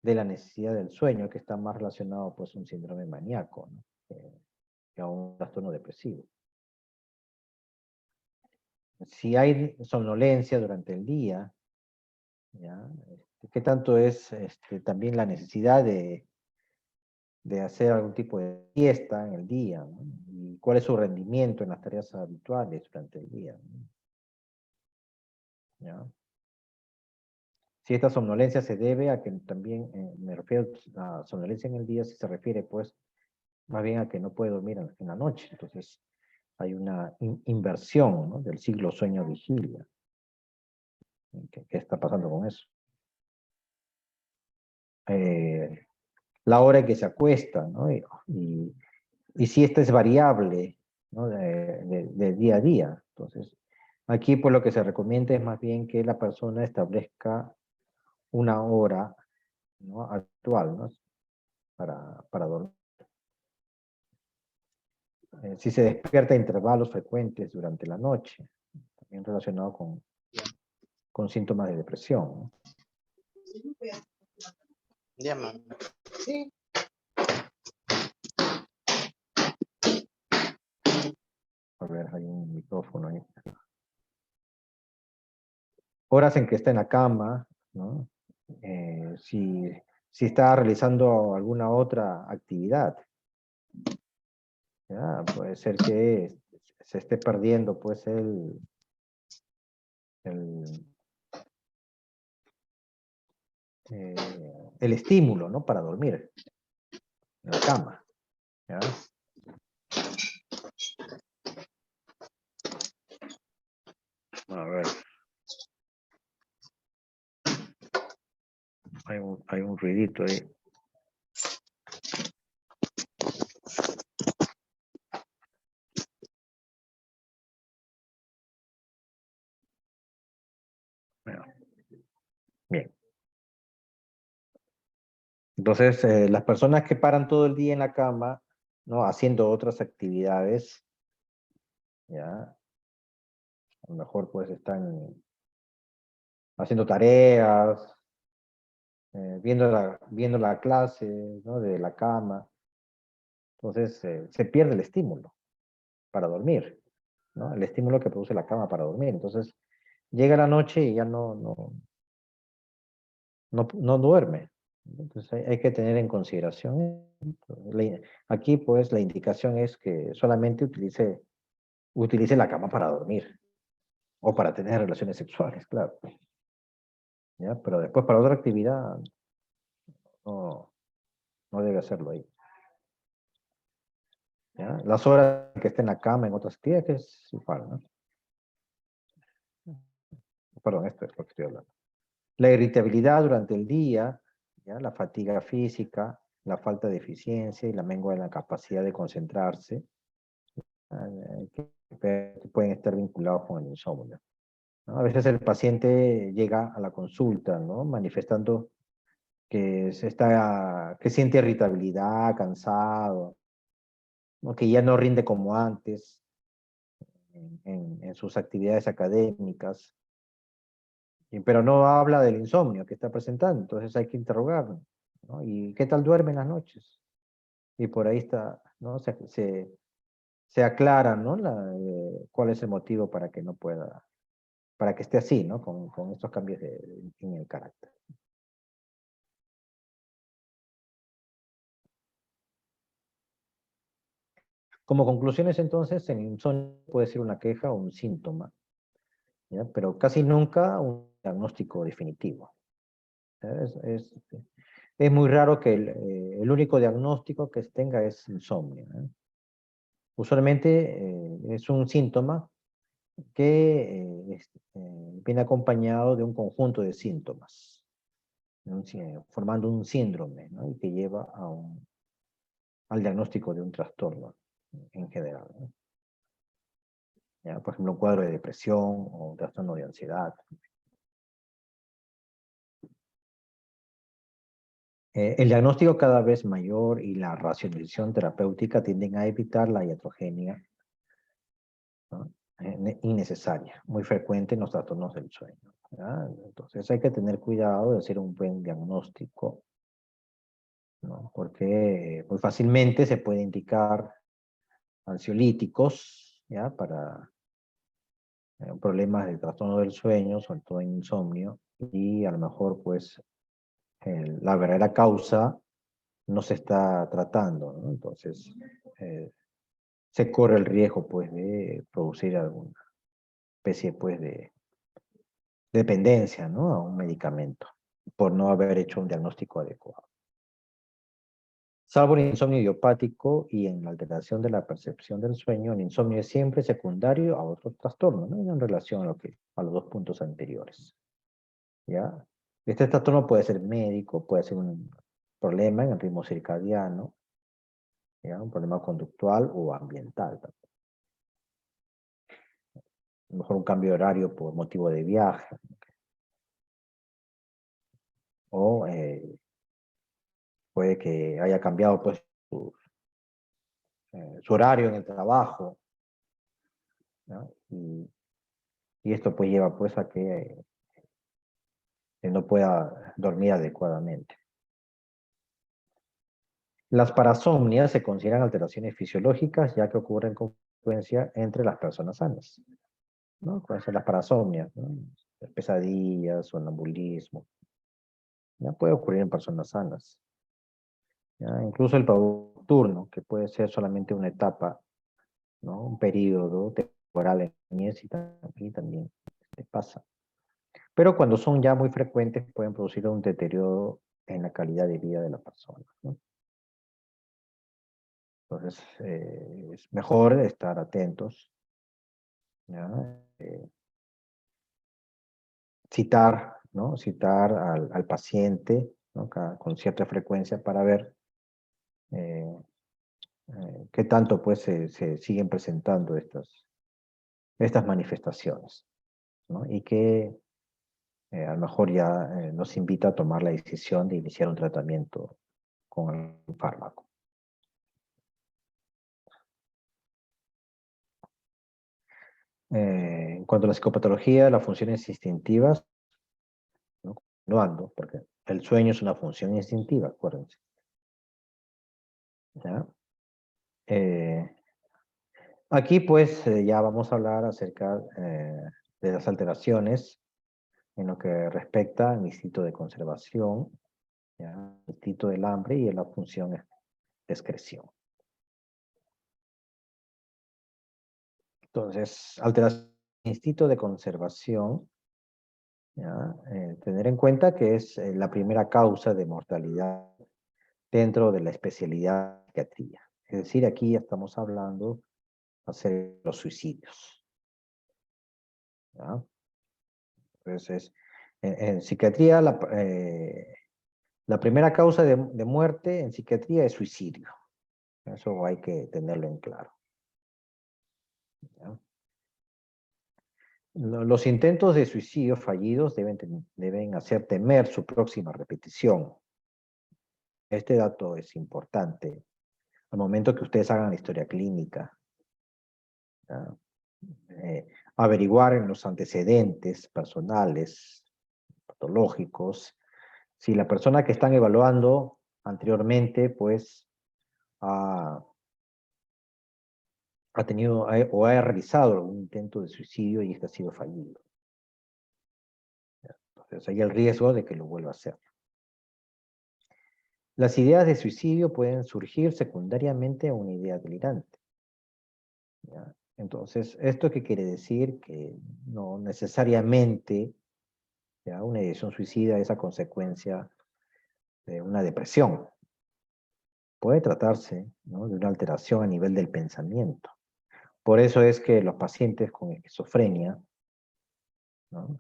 del sueño, que está más relacionado pues a un síndrome maníaco, ¿no? Que a un trastorno depresivo. Si hay somnolencia durante el día, ¿ya? ¿Qué tanto es también la necesidad de hacer algún tipo de fiesta en el día, ¿no? Y cuál es su rendimiento en las tareas habituales durante el día, ¿no? ¿Ya? Si esta somnolencia se debe a que también, me refiero a somnolencia en el día, si se refiere pues más bien a que no puede dormir en la noche, entonces hay una inversión, ¿no? Del ciclo sueño-vigilia. ¿Qué está pasando con eso? La hora en que se acuesta, ¿no? Y si esta es variable, ¿no? De día a día. Entonces, aquí pues lo que se recomienda es más bien que la persona establezca una hora, ¿no? Actual, ¿no? Para dormir. Si se despierta a intervalos frecuentes durante la noche, también relacionado con síntomas de depresión, ¿no? Llama. Sí. ver, hay un micrófono ahí. Horas en que está en la cama, ¿no? Si está realizando alguna otra actividad, ¿ya? Puede ser que se esté perdiendo pues el, eh, el estímulo, ¿no? Para dormir en la cama, ¿ya? A ver. Hay un ruidito ahí. Bueno, bien. Entonces, las personas que paran todo el día en la cama, ¿no? Haciendo otras actividades, ¿ya? A lo mejor pues están haciendo tareas, viendo la clase, ¿no? De la cama. Entonces, se pierde el estímulo para dormir, ¿no? El estímulo que produce la cama para dormir. Entonces, llega la noche y ya no duerme. Entonces, hay que tener en consideración. Aquí, pues, la indicación es que solamente utilice la cama para dormir o para tener relaciones sexuales, claro. ¿Ya? Pero después para otra actividad no, no debe hacerlo ahí. ¿Ya? Las horas que esté en la cama en otras actividades es igual, ¿no? Perdón, esto es lo que estoy hablando. La irritabilidad durante el día, ¿ya? La fatiga física, la falta de eficiencia y la mengua de la capacidad de concentrarse, que pueden estar vinculados con el insomnio, ¿no? A veces el paciente llega a la consulta, ¿no? Manifestando que siente irritabilidad, cansado, ¿no? Que ya no rinde como antes en sus actividades académicas, pero no habla del insomnio que está presentando, entonces hay que interrogarlo, ¿no? ¿Y qué tal duerme en las noches? Y por ahí está, ¿no? Se aclara, ¿no? Cuál es el motivo para que no pueda, para que esté así, ¿no? Con estos cambios en el carácter. Como conclusiones, entonces, el insomnio puede ser una queja o un síntoma, ¿ya? Pero casi nunca un diagnóstico definitivo. Es, es, es muy raro que el único diagnóstico que se tenga es insomnio, ¿eh? Usualmente es un síntoma que viene acompañado de un conjunto de síntomas, formando un síndrome, ¿no? Y que lleva al diagnóstico de un trastorno en general, ¿no? ¿Ya? Por ejemplo, un cuadro de depresión o un trastorno de ansiedad. El diagnóstico cada vez mayor y la racionalización terapéutica tienden a evitar la iatrogenia, ¿no? Innecesaria, muy frecuente en los trastornos del sueño, ¿ya? Entonces hay que tener cuidado de hacer un buen diagnóstico, ¿no? Porque muy fácilmente se puede indicar ansiolíticos, ¿ya? Para problemas de trastorno del sueño, sobre todo insomnio, y a lo mejor pues la verdadera causa no se está tratando, ¿no? Entonces, se corre el riesgo, pues, de producir alguna especie, pues, de dependencia, ¿no? A un medicamento, por no haber hecho un diagnóstico adecuado. Salvo el insomnio idiopático y en la alteración de la percepción del sueño, el insomnio es siempre secundario a otros trastornos, ¿no? En relación a los dos puntos anteriores, ¿ya? Este trastorno puede ser médico, puede ser un problema en el ritmo circadiano, ¿ya? Un problema conductual o ambiental también. A lo mejor un cambio de horario por motivo de viaje, o puede que haya cambiado pues su horario en el trabajo, ¿no? Y esto pues lleva pues a que no pueda dormir adecuadamente. Las parasomnias se consideran alteraciones fisiológicas ya que ocurren con frecuencia entre las personas sanas, ¿no? Pueden ser las parasomnias, ¿no? Pesadillas, sonambulismo. Ya puede ocurrir en personas sanas. ¿Ya? Incluso el pavor nocturno, que puede ser solamente una etapa, ¿no? Un periodo temporal en la niñez y también pasa. Pero cuando son ya muy frecuentes, pueden producir un deterioro en la calidad de vida de la persona, ¿no? Entonces, es mejor estar atentos, ¿ya? Citar, ¿no? Citar al paciente, ¿no? Con cierta frecuencia para ver eh, qué tanto pues se siguen presentando estas manifestaciones, ¿no? Y que a lo mejor ya nos invita a tomar la decisión de iniciar un tratamiento con el fármaco. En cuanto a la psicopatología, las funciones instintivas, ¿no? Continuando, porque el sueño es una función instintiva, acuérdense. ¿Ya? Eh, Aquí pues ya vamos a hablar acerca de las alteraciones en lo que respecta al instinto de conservación, ¿ya? El instinto del hambre y la función de excreción. Entonces, alteración del instinto de conservación, ¿ya? Tener en cuenta que es la primera causa de mortalidad dentro de la especialidad de psiquiatría. Es decir, aquí ya estamos hablando acerca de los suicidios, ¿ya? Entonces, en psiquiatría, la primera causa de muerte en psiquiatría es suicidio. Eso hay que tenerlo en claro, ¿ya? Los intentos de suicidio fallidos deben hacer temer su próxima repetición. Este dato es importante al momento que ustedes hagan la historia clínica, ¿ya? Averiguar en los antecedentes personales, patológicos, si la persona que están evaluando anteriormente, pues, ha tenido o ha realizado algún intento de suicidio y este ha sido fallido. Entonces hay el riesgo de que lo vuelva a hacer. Las ideas de suicidio pueden surgir secundariamente a una idea delirante, ¿ya? Entonces, ¿esto qué quiere decir? Que no necesariamente, ¿ya? Una ideación suicida es a consecuencia de una depresión. Puede tratarse, ¿no? De una alteración a nivel del pensamiento. Por eso es que los pacientes con esquizofrenia, ¿no?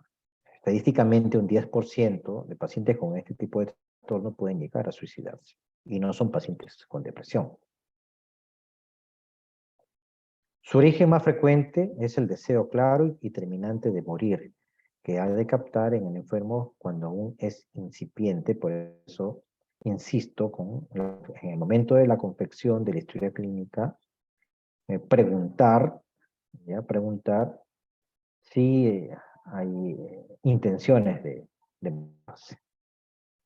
Estadísticamente un 10% de pacientes con este tipo de trastorno pueden llegar a suicidarse. Y no son pacientes con depresión. Su origen más frecuente es el deseo claro y terminante de morir, que ha de captar en el enfermo cuando aún es incipiente. Por eso insisto en el momento de la confección de la historia clínica, preguntar, ¿ya? Preguntar si hay intenciones de matarse,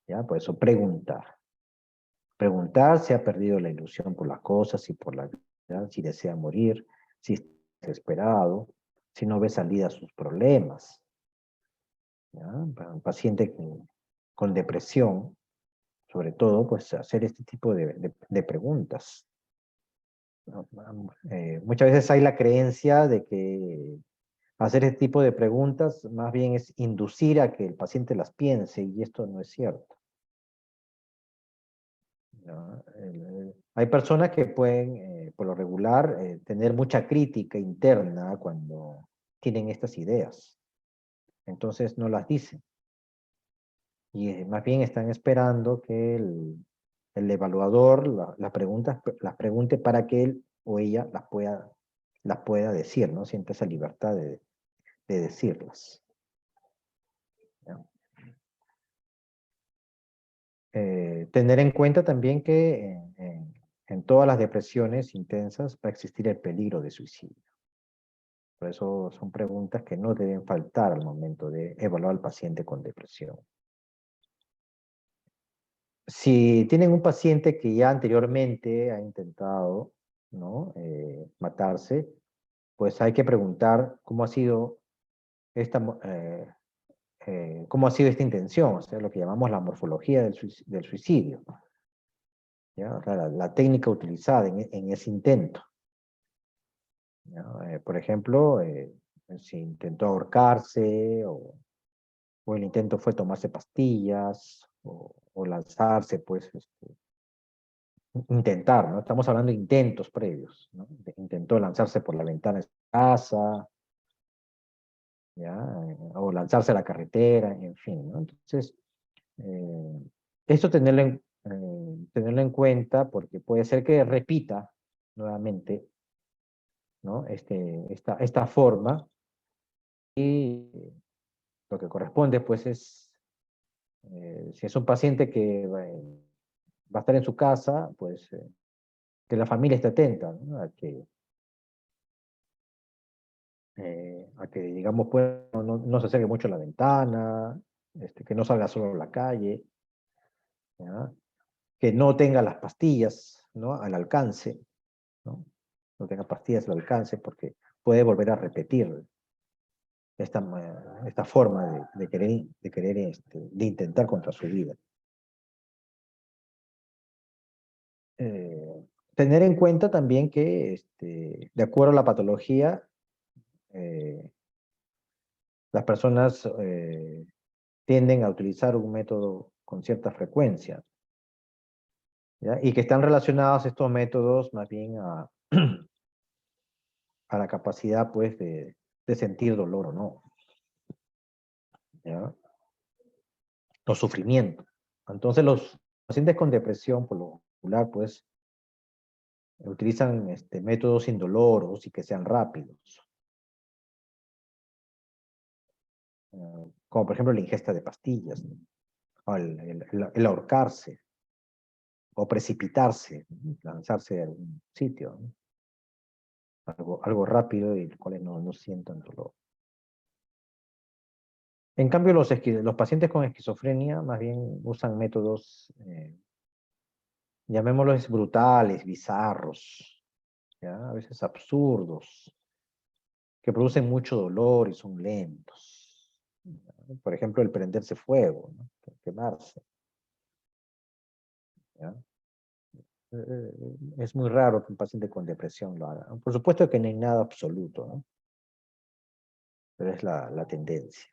¿ya? Por eso preguntar. Preguntar si ha perdido la ilusión por las cosas y por la vida, si desea morir, si está desesperado, si no ve salida a sus problemas, ¿ya? Para un paciente con depresión, sobre todo, pues hacer este tipo de preguntas, ¿no? Muchas veces hay la creencia de que hacer este tipo de preguntas más bien es inducir a que el paciente las piense, y esto no es cierto, ¿no? Hay personas que pueden, por lo regular, tener mucha crítica interna cuando tienen estas ideas. Entonces no las dicen. Y más bien están esperando que el evaluador las pregunte para que él o ella las pueda decir, ¿no? Siente esa libertad de decirlas, ¿no? Tener en cuenta también que en todas las depresiones intensas va a existir el peligro de suicidio. Por eso son preguntas que no deben faltar al momento de evaluar al paciente con depresión. Si tienen un paciente que ya anteriormente ha intentado, ¿no? Matarse, pues hay que preguntar cómo ha sido esta, cómo ha sido esta intención, o sea, lo que llamamos la morfología del suicidio, ¿ya? O sea, la técnica utilizada en ese intento, ¿ya? Por ejemplo, si intentó ahorcarse, o el intento fue tomarse pastillas, o lanzarse, pues, intentar, ¿no? Estamos hablando de intentos previos, ¿no? Intentó lanzarse por la ventana de su casa, ¿ya? O lanzarse a la carretera, en fin, ¿no? Entonces, esto tenerlo en cuenta porque puede ser que repita nuevamente, ¿no? Esta forma, y lo que corresponde pues es, si es un paciente que va a estar en su casa, pues que la familia esté atenta, ¿no? A que digamos, pues, no se acerque mucho a la ventana, que no salga solo a la calle, ¿ya? Que no tenga las pastillas, ¿no? Al alcance, ¿no? No tenga pastillas al alcance porque puede volver a repetir esta forma de de intentar contra su vida. Tener en cuenta también que, de acuerdo a la patología, eh, las personas tienden a utilizar un método con cierta frecuencia, ¿ya? Y que están relacionados estos métodos más bien a la capacidad, pues, de sentir dolor o no, ¿ya? O sufrimiento. Entonces, los pacientes con depresión, por lo regular, pues, utilizan métodos indoloros y que sean rápidos, como por ejemplo la ingesta de pastillas, ¿no? O el ahorcarse, o precipitarse, ¿no? Lanzarse de algún sitio, ¿no? Algo rápido y los cuales no sientan dolor. En cambio, los pacientes con esquizofrenia más bien usan métodos, llamémoslos brutales, bizarros, ¿ya? A veces absurdos, que producen mucho dolor y son lentos. Por ejemplo, el prenderse fuego, ¿no? Quemarse, ¿ya? Es muy raro que un paciente con depresión lo haga, ¿no? Por supuesto que no hay nada absoluto, ¿no? Pero es la tendencia.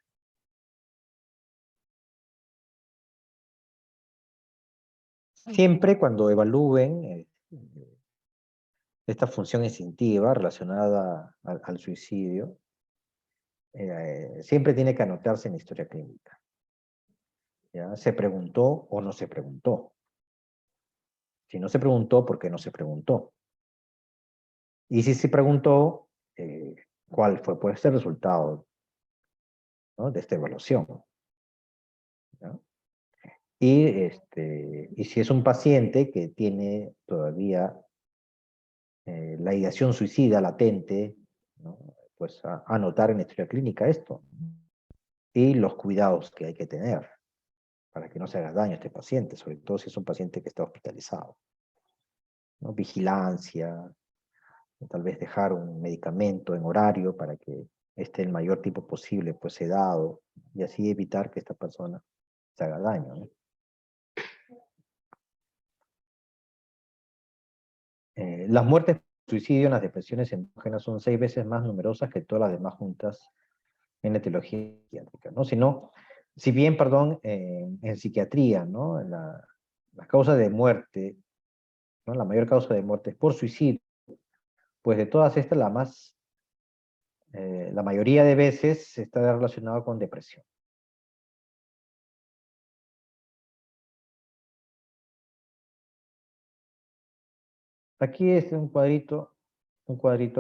Siempre cuando evalúen esta función instintiva relacionada al suicidio, siempre tiene que anotarse en la historia clínica, ¿ya? ¿Se preguntó o no se preguntó? Si no se preguntó, ¿por qué no se preguntó? Y si se preguntó, ¿cuál fue pues, el resultado, ¿no? De esta evaluación, ¿no? Y si es un paciente que tiene todavía la ideación suicida latente, ¿no? Pues anotar en la historia clínica esto, y los cuidados que hay que tener para que no se haga daño a este paciente, sobre todo si es un paciente que está hospitalizado, ¿no? Vigilancia, tal vez dejar un medicamento en horario para que esté el mayor tiempo posible pues sedado, y así evitar que esta persona se haga daño, ¿no? Las muertes por suicidio en las depresiones endógenas son 6 veces más numerosas que todas las demás juntas en la etiología psiquiátrica, ¿no? Si bien, perdón, en psiquiatría, ¿no? La causa de muerte, ¿no? La mayor causa de muerte es por suicidio, pues de todas estas, la mayoría de veces está relacionado con depresión. Aquí es un cuadrito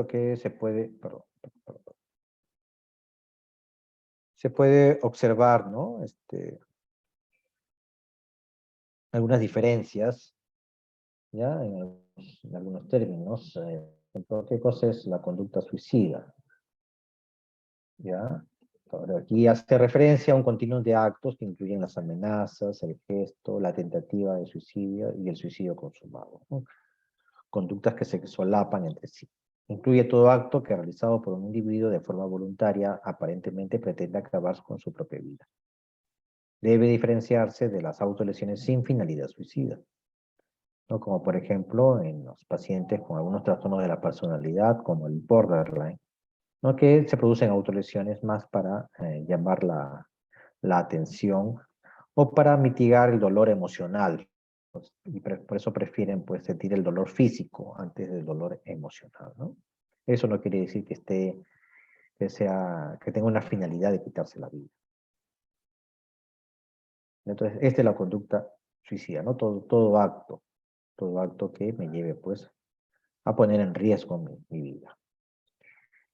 que se puede, perdón, se puede observar, ¿no? Algunas diferencias, ¿ya? En algunos términos. ¿Qué cosa es la conducta suicida? ¿Ya? Ahora, aquí hace referencia a un continuum de actos que incluyen las amenazas, el gesto, la tentativa de suicidio y el suicidio consumado, ¿no? Conductas que se solapan entre sí. Incluye todo acto que realizado por un individuo de forma voluntaria aparentemente pretende acabar con su propia vida. Debe diferenciarse de las autolesiones sin finalidad suicida, ¿no? Como por ejemplo en los pacientes con algunos trastornos de la personalidad, como el borderline, ¿no? Que se producen autolesiones más para llamar la atención o para mitigar el dolor emocional. Pues, y por eso prefieren pues, sentir el dolor físico antes del dolor emocional, ¿no? Eso no quiere decir que que tenga una finalidad de quitarse la vida. Entonces, esta es la conducta suicida, ¿no? Todo acto que me lleve, pues, a poner en riesgo mi vida.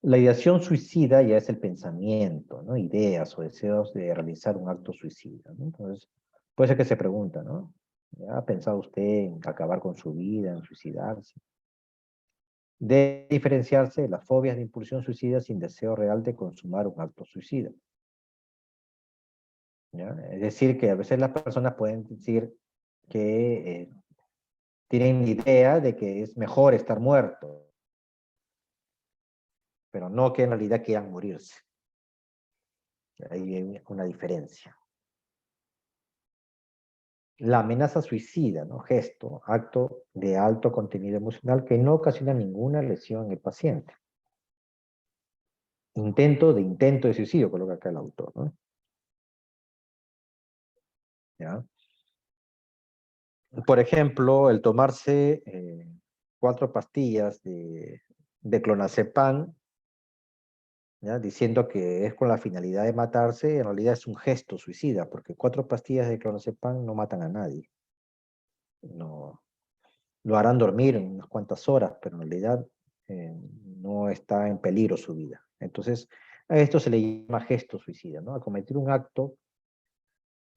La ideación suicida ya es el pensamiento, ¿no? Ideas o deseos de realizar un acto suicida, ¿no? Entonces, puede ser que se pregunta, ¿no? ¿Ya ha pensado usted en acabar con su vida, en suicidarse? Debe diferenciarse de las fobias de impulsión suicida sin deseo real de consumar un acto suicida, ¿ya? Es decir, que a veces las personas pueden decir que tienen idea de que es mejor estar muerto, pero no que en realidad quieran morirse. Ahí hay una diferencia. La amenaza suicida, ¿no? Gesto, acto de alto contenido emocional que no ocasiona ninguna lesión en el paciente. Intento de suicidio, coloca acá el autor, ¿no? ¿Ya? Por ejemplo, el tomarse 4 pastillas de clonazepam, ¿ya? Diciendo que es con la finalidad de matarse, en realidad es un gesto suicida, porque 4 pastillas de clonazepam no matan a nadie. No, lo harán dormir en unas cuantas horas, pero en realidad no está en peligro su vida. Entonces, a esto se le llama gesto suicida, ¿no? A cometer un acto,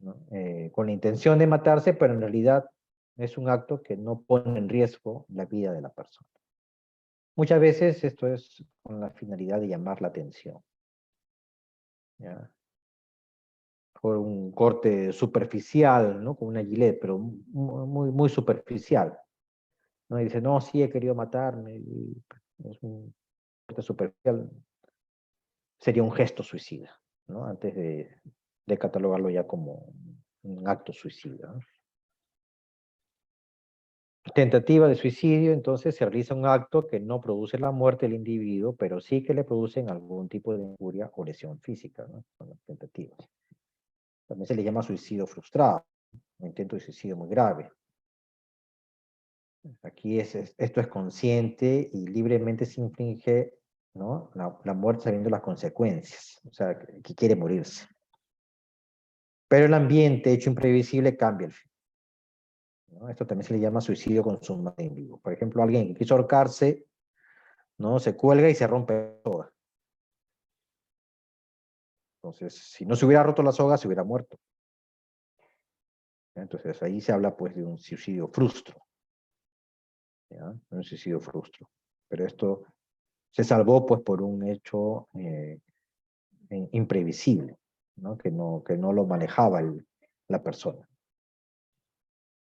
¿no? Con la intención de matarse, pero en realidad es un acto que no pone en riesgo la vida de la persona. Muchas veces esto es con la finalidad de llamar la atención, ¿ya? Por un corte superficial, ¿no? Con una gilet, pero muy superficial, ¿no? Y dice, no, sí he querido matarme, y es un corte superficial, sería un gesto suicida, ¿no? Antes de catalogarlo ya como un acto suicida, ¿no? Tentativa de suicidio, entonces se realiza un acto que no produce la muerte del individuo, pero sí que le producen algún tipo de injuria o lesión física, ¿no? Son las tentativas. También se le llama suicidio frustrado, un intento de suicidio muy grave. Aquí esto es consciente y libremente se inflige, ¿no? La muerte sabiendo las consecuencias, o sea, que quiere morirse. Pero el ambiente hecho imprevisible cambia el fin, ¿no? Esto también se le llama suicidio consumado en vivo. Por ejemplo, alguien que quiso ahorcarse, ¿no? Se cuelga y se rompe la soga. Entonces, si no se hubiera roto la soga, se hubiera muerto. Entonces, ahí se habla pues de un suicidio frustro, ¿ya? Un suicidio frustro. Pero esto se salvó pues por un hecho imprevisible, ¿no? Que no lo manejaba la persona,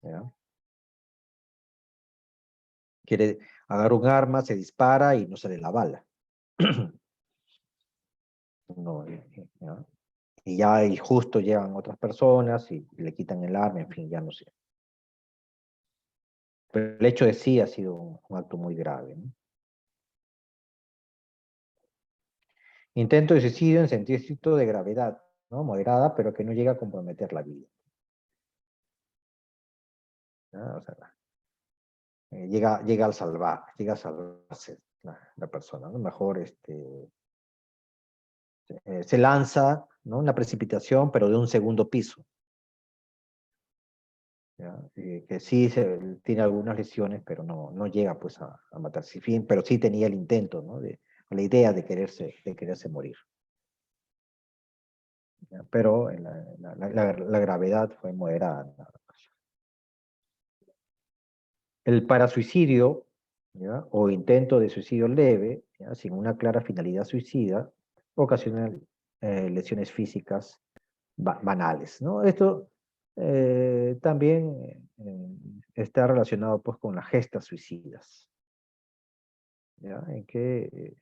¿ya? Quiere agarrar un arma, se dispara y no sale la bala. No, ¿ya? Y ya y justo llegan otras personas y le quitan el arma, en fin, ya no sé. Pero el hecho de sí ha sido un acto muy grave, ¿no? Intento de suicidio en sentido estricto de gravedad, ¿no? Moderada, pero que no llega a comprometer la vida, ¿no? O sea, llega llega a salvarse la persona, ¿no? Mejor se lanza, ¿no? Una precipitación, pero de un segundo piso, ¿ya? Que sí tiene algunas lesiones, pero no llega pues a matarse, pero sí tenía el intento, ¿no? La idea de quererse morir, ¿ya? Pero la gravedad fue moderada, ¿no? El parasuicidio, ¿ya? O intento de suicidio leve, ¿ya? Sin una clara finalidad suicida, ocasiona lesiones físicas banales, ¿no? Esto también está relacionado pues con las gestas suicidas. ¿ya? En que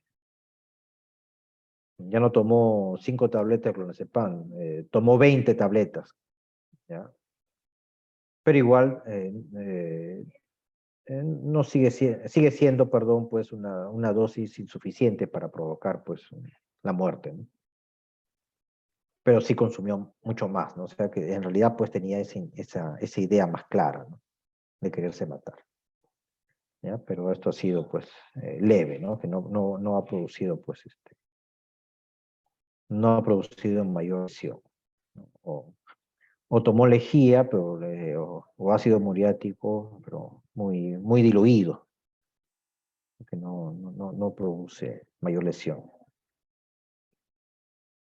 ya no tomó 5 tabletas de clonazepam, tomó 20 tabletas, ¿ya? Pero igual no sigue siendo, perdón, pues una dosis insuficiente para provocar pues la muerte, ¿no? Pero sí consumió mucho más, ¿no? O sea que en realidad pues tenía esa idea más clara, ¿no? De quererse matar, ¿ya? Pero esto ha sido pues leve, ¿no? Que no ha producido pues no ha producido mayor lesión, ¿no? O tomó lejía, pero, o ácido muriático, pero muy diluido, que no produce mayor lesión.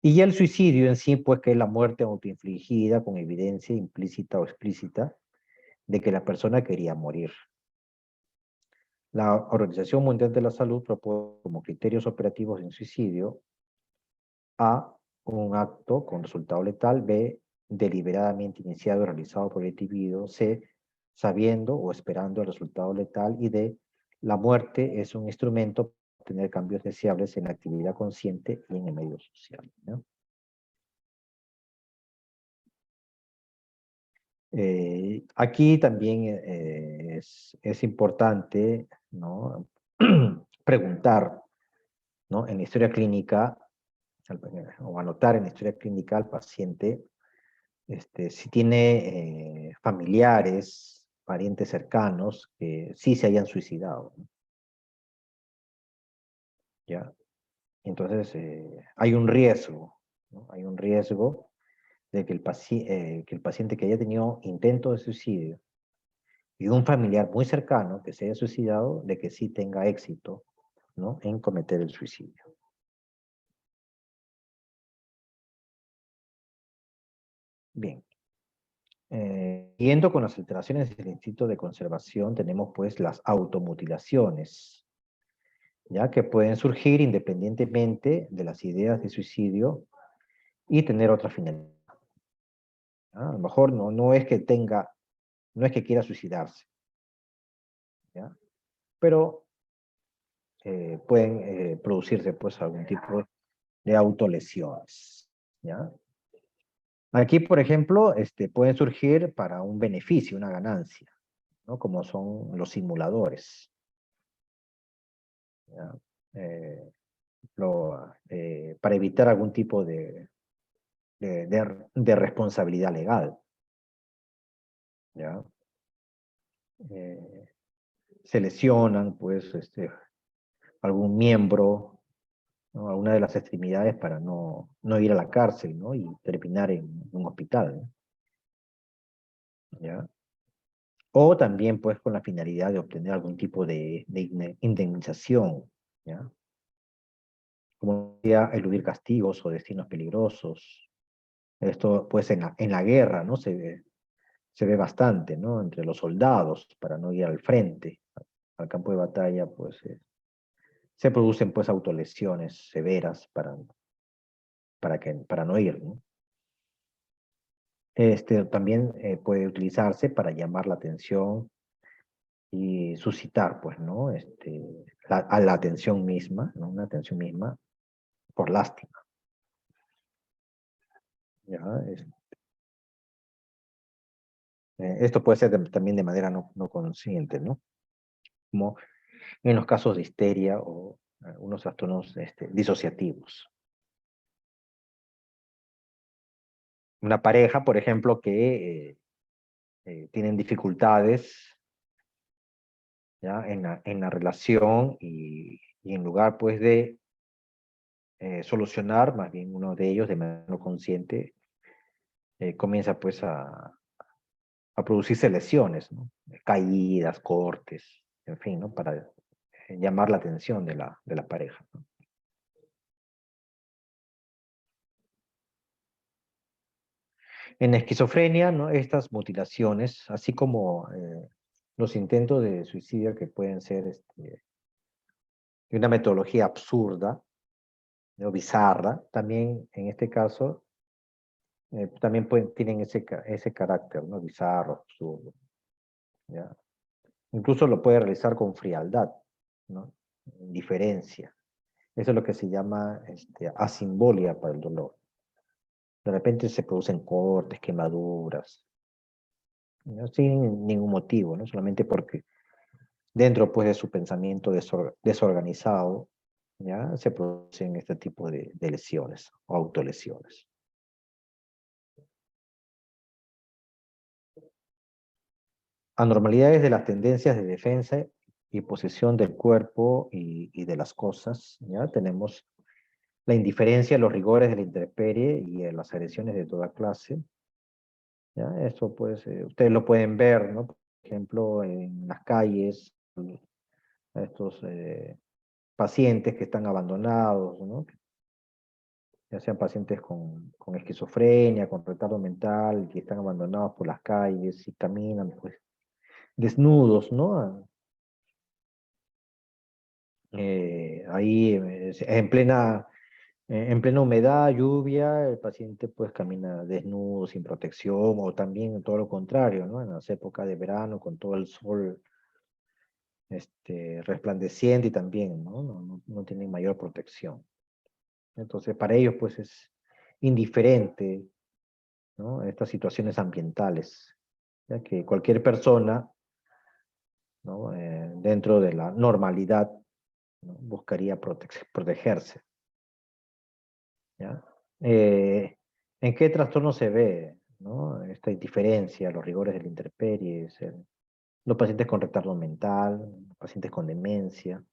Y ya el suicidio en sí, pues que es la muerte autoinfligida con evidencia implícita o explícita de que la persona quería morir. La Organización Mundial de la Salud propone como criterios operativos en suicidio: A, un acto con resultado letal; B, deliberadamente iniciado y realizado por el individuo; C, sabiendo o esperando el resultado letal; y D, la muerte es un instrumento para obtener cambios deseables en la actividad consciente y en el medio social, ¿no? Aquí también es importante, ¿no? Preguntar, ¿no? En la historia clínica, o anotar en la historia clínica al paciente, si tiene familiares, parientes cercanos que sí se hayan suicidado, ¿no? ¿Ya? Entonces, hay un riesgo, ¿no? Hay un riesgo de que que el paciente que haya tenido intento de suicidio y un familiar muy cercano que se haya suicidado, de que sí tenga éxito, ¿no? En cometer el suicidio. Bien. Siguiendo con las alteraciones del instinto de conservación, tenemos pues las automutilaciones, ya que pueden surgir independientemente de las ideas de suicidio y tener otra finalidad, ¿ya? A lo mejor no es que no es que quiera suicidarse, ¿ya? Pero pueden producirse pues algún tipo de autolesiones, ¿ya? Aquí, por ejemplo, pueden surgir para un beneficio, una ganancia, ¿no? Como son los simuladores, ¿ya? Eh, para evitar algún tipo de responsabilidad legal, ¿ya? Eh, Se lesionan, pues, algún miembro, ¿no? Alguna de las extremidades para no ir a la cárcel, ¿no? Y terminar en un hospital, ¿no? ¿Ya? O también, pues, con la finalidad de obtener algún tipo de indemnización, ¿ya? Como ya eludir castigos o destinos peligrosos. Esto, pues, en la guerra, ¿no? Se ve bastante, ¿no? Entre los soldados, para no ir al frente, al campo de batalla, pues, se producen, pues, autolesiones severas para no ir, ¿no? También puede utilizarse para llamar la atención y suscitar, pues, ¿no? A la atención misma, ¿no? Una atención misma por lástima, ¿ya? Esto puede ser también de manera no consciente, ¿no? Como en los casos de histeria o algunos trastornos disociativos. Una pareja, por ejemplo, que tienen dificultades, ¿ya? En la relación, y en lugar, pues, de solucionar, más bien uno de ellos de manera no consciente comienza, pues, a producirse lesiones, ¿no? Caídas, cortes, en fin, ¿no? Para llamar la atención de la pareja, ¿no? En esquizofrenia, ¿no? Estas mutilaciones, así como los intentos de suicidio que pueden ser de una metodología absurda, ¿no? Bizarra, también en este caso también tienen ese carácter, ¿no? Bizarro, absurdo, ¿ya? Incluso lo puede realizar con frialdad, ¿no? indiferencia. Eso es lo que se llama asimbolia para el dolor. De repente se producen cortes, quemaduras, ¿no? Sin ningún motivo, ¿no? Solamente porque dentro pues, de su pensamiento desorganizado, ¿ya? Se producen este tipo de lesiones o autolesiones. Anormalidades de las tendencias de defensa y posesión del cuerpo y de las cosas. ¿Ya? Tenemos la indiferencia, los rigores de la intemperie y las agresiones de toda clase. ¿Ya? Esto pues, ustedes lo pueden ver, ¿no? Por ejemplo, en las calles, estos pacientes que están abandonados, ¿no? Ya sean pacientes con esquizofrenia, con retardo mental, que están abandonados por las calles y caminan pues desnudos, ¿no? Ahí en plena humedad, lluvia, el paciente pues camina desnudo, sin protección, o también todo lo contrario, ¿no? En las épocas de verano, con todo el sol resplandeciente y también, ¿no? No tienen mayor protección. Entonces, para ellos pues es indiferente, ¿no? Estas situaciones ambientales, ya que cualquier persona, ¿no? Dentro de la normalidad, ¿no? Buscaría protegerse. ¿Ya? ¿En qué trastorno se ve, ¿no? Esta indiferencia, los rigores de la intemperie, los pacientes con retardo mental, los pacientes con demencia?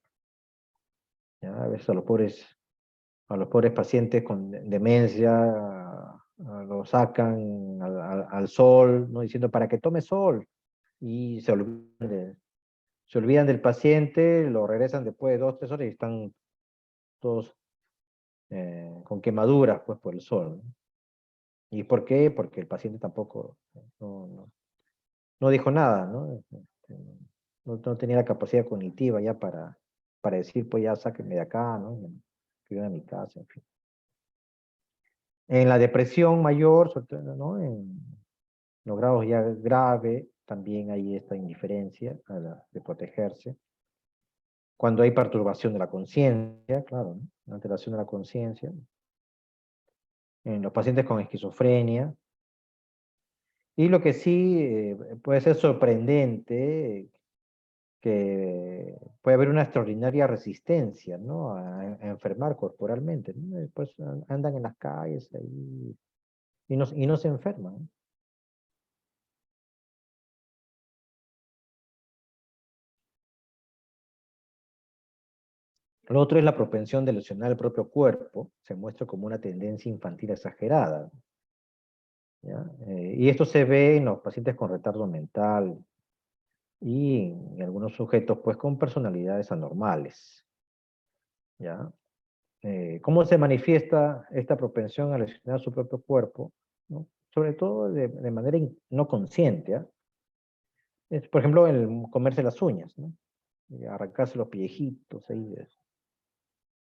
¿Ya? A veces a los pobres pacientes con demencia los sacan al sol, ¿no? Diciendo para que tome sol, y se olvidan del paciente, lo regresan después de 2 o 3 horas y están todos con quemaduras pues, por el sol, ¿no? ¿Y por qué? Porque el paciente tampoco no dijo nada, ¿no? No tenía la capacidad cognitiva ya para decir, pues ya sáquenme de acá, ¿no? Que yo a mi casa, en fin. En la depresión mayor, sobre todo, ¿no? En los grados ya graves, también hay esta indiferencia de protegerse. Cuando hay perturbación de la conciencia, claro, ¿no? Una alteración de la conciencia. En los pacientes con esquizofrenia. Y lo que sí puede ser sorprendente, que puede haber una extraordinaria resistencia, ¿no? A enfermar corporalmente, ¿no? Después andan en las calles ahí y no se enferman, ¿no? Lo otro es la propensión de lesionar el propio cuerpo, se muestra como una tendencia infantil exagerada, ¿ya? Y esto se ve en los pacientes con retardo mental y en algunos sujetos pues con personalidades anormales, ¿ya? ¿Cómo se manifiesta esta propensión a lesionar su propio cuerpo? ¿No? Sobre todo de manera no consciente, ¿ah? Es, por ejemplo, el comerse las uñas, ¿no? Y arrancarse los pellejitos ahí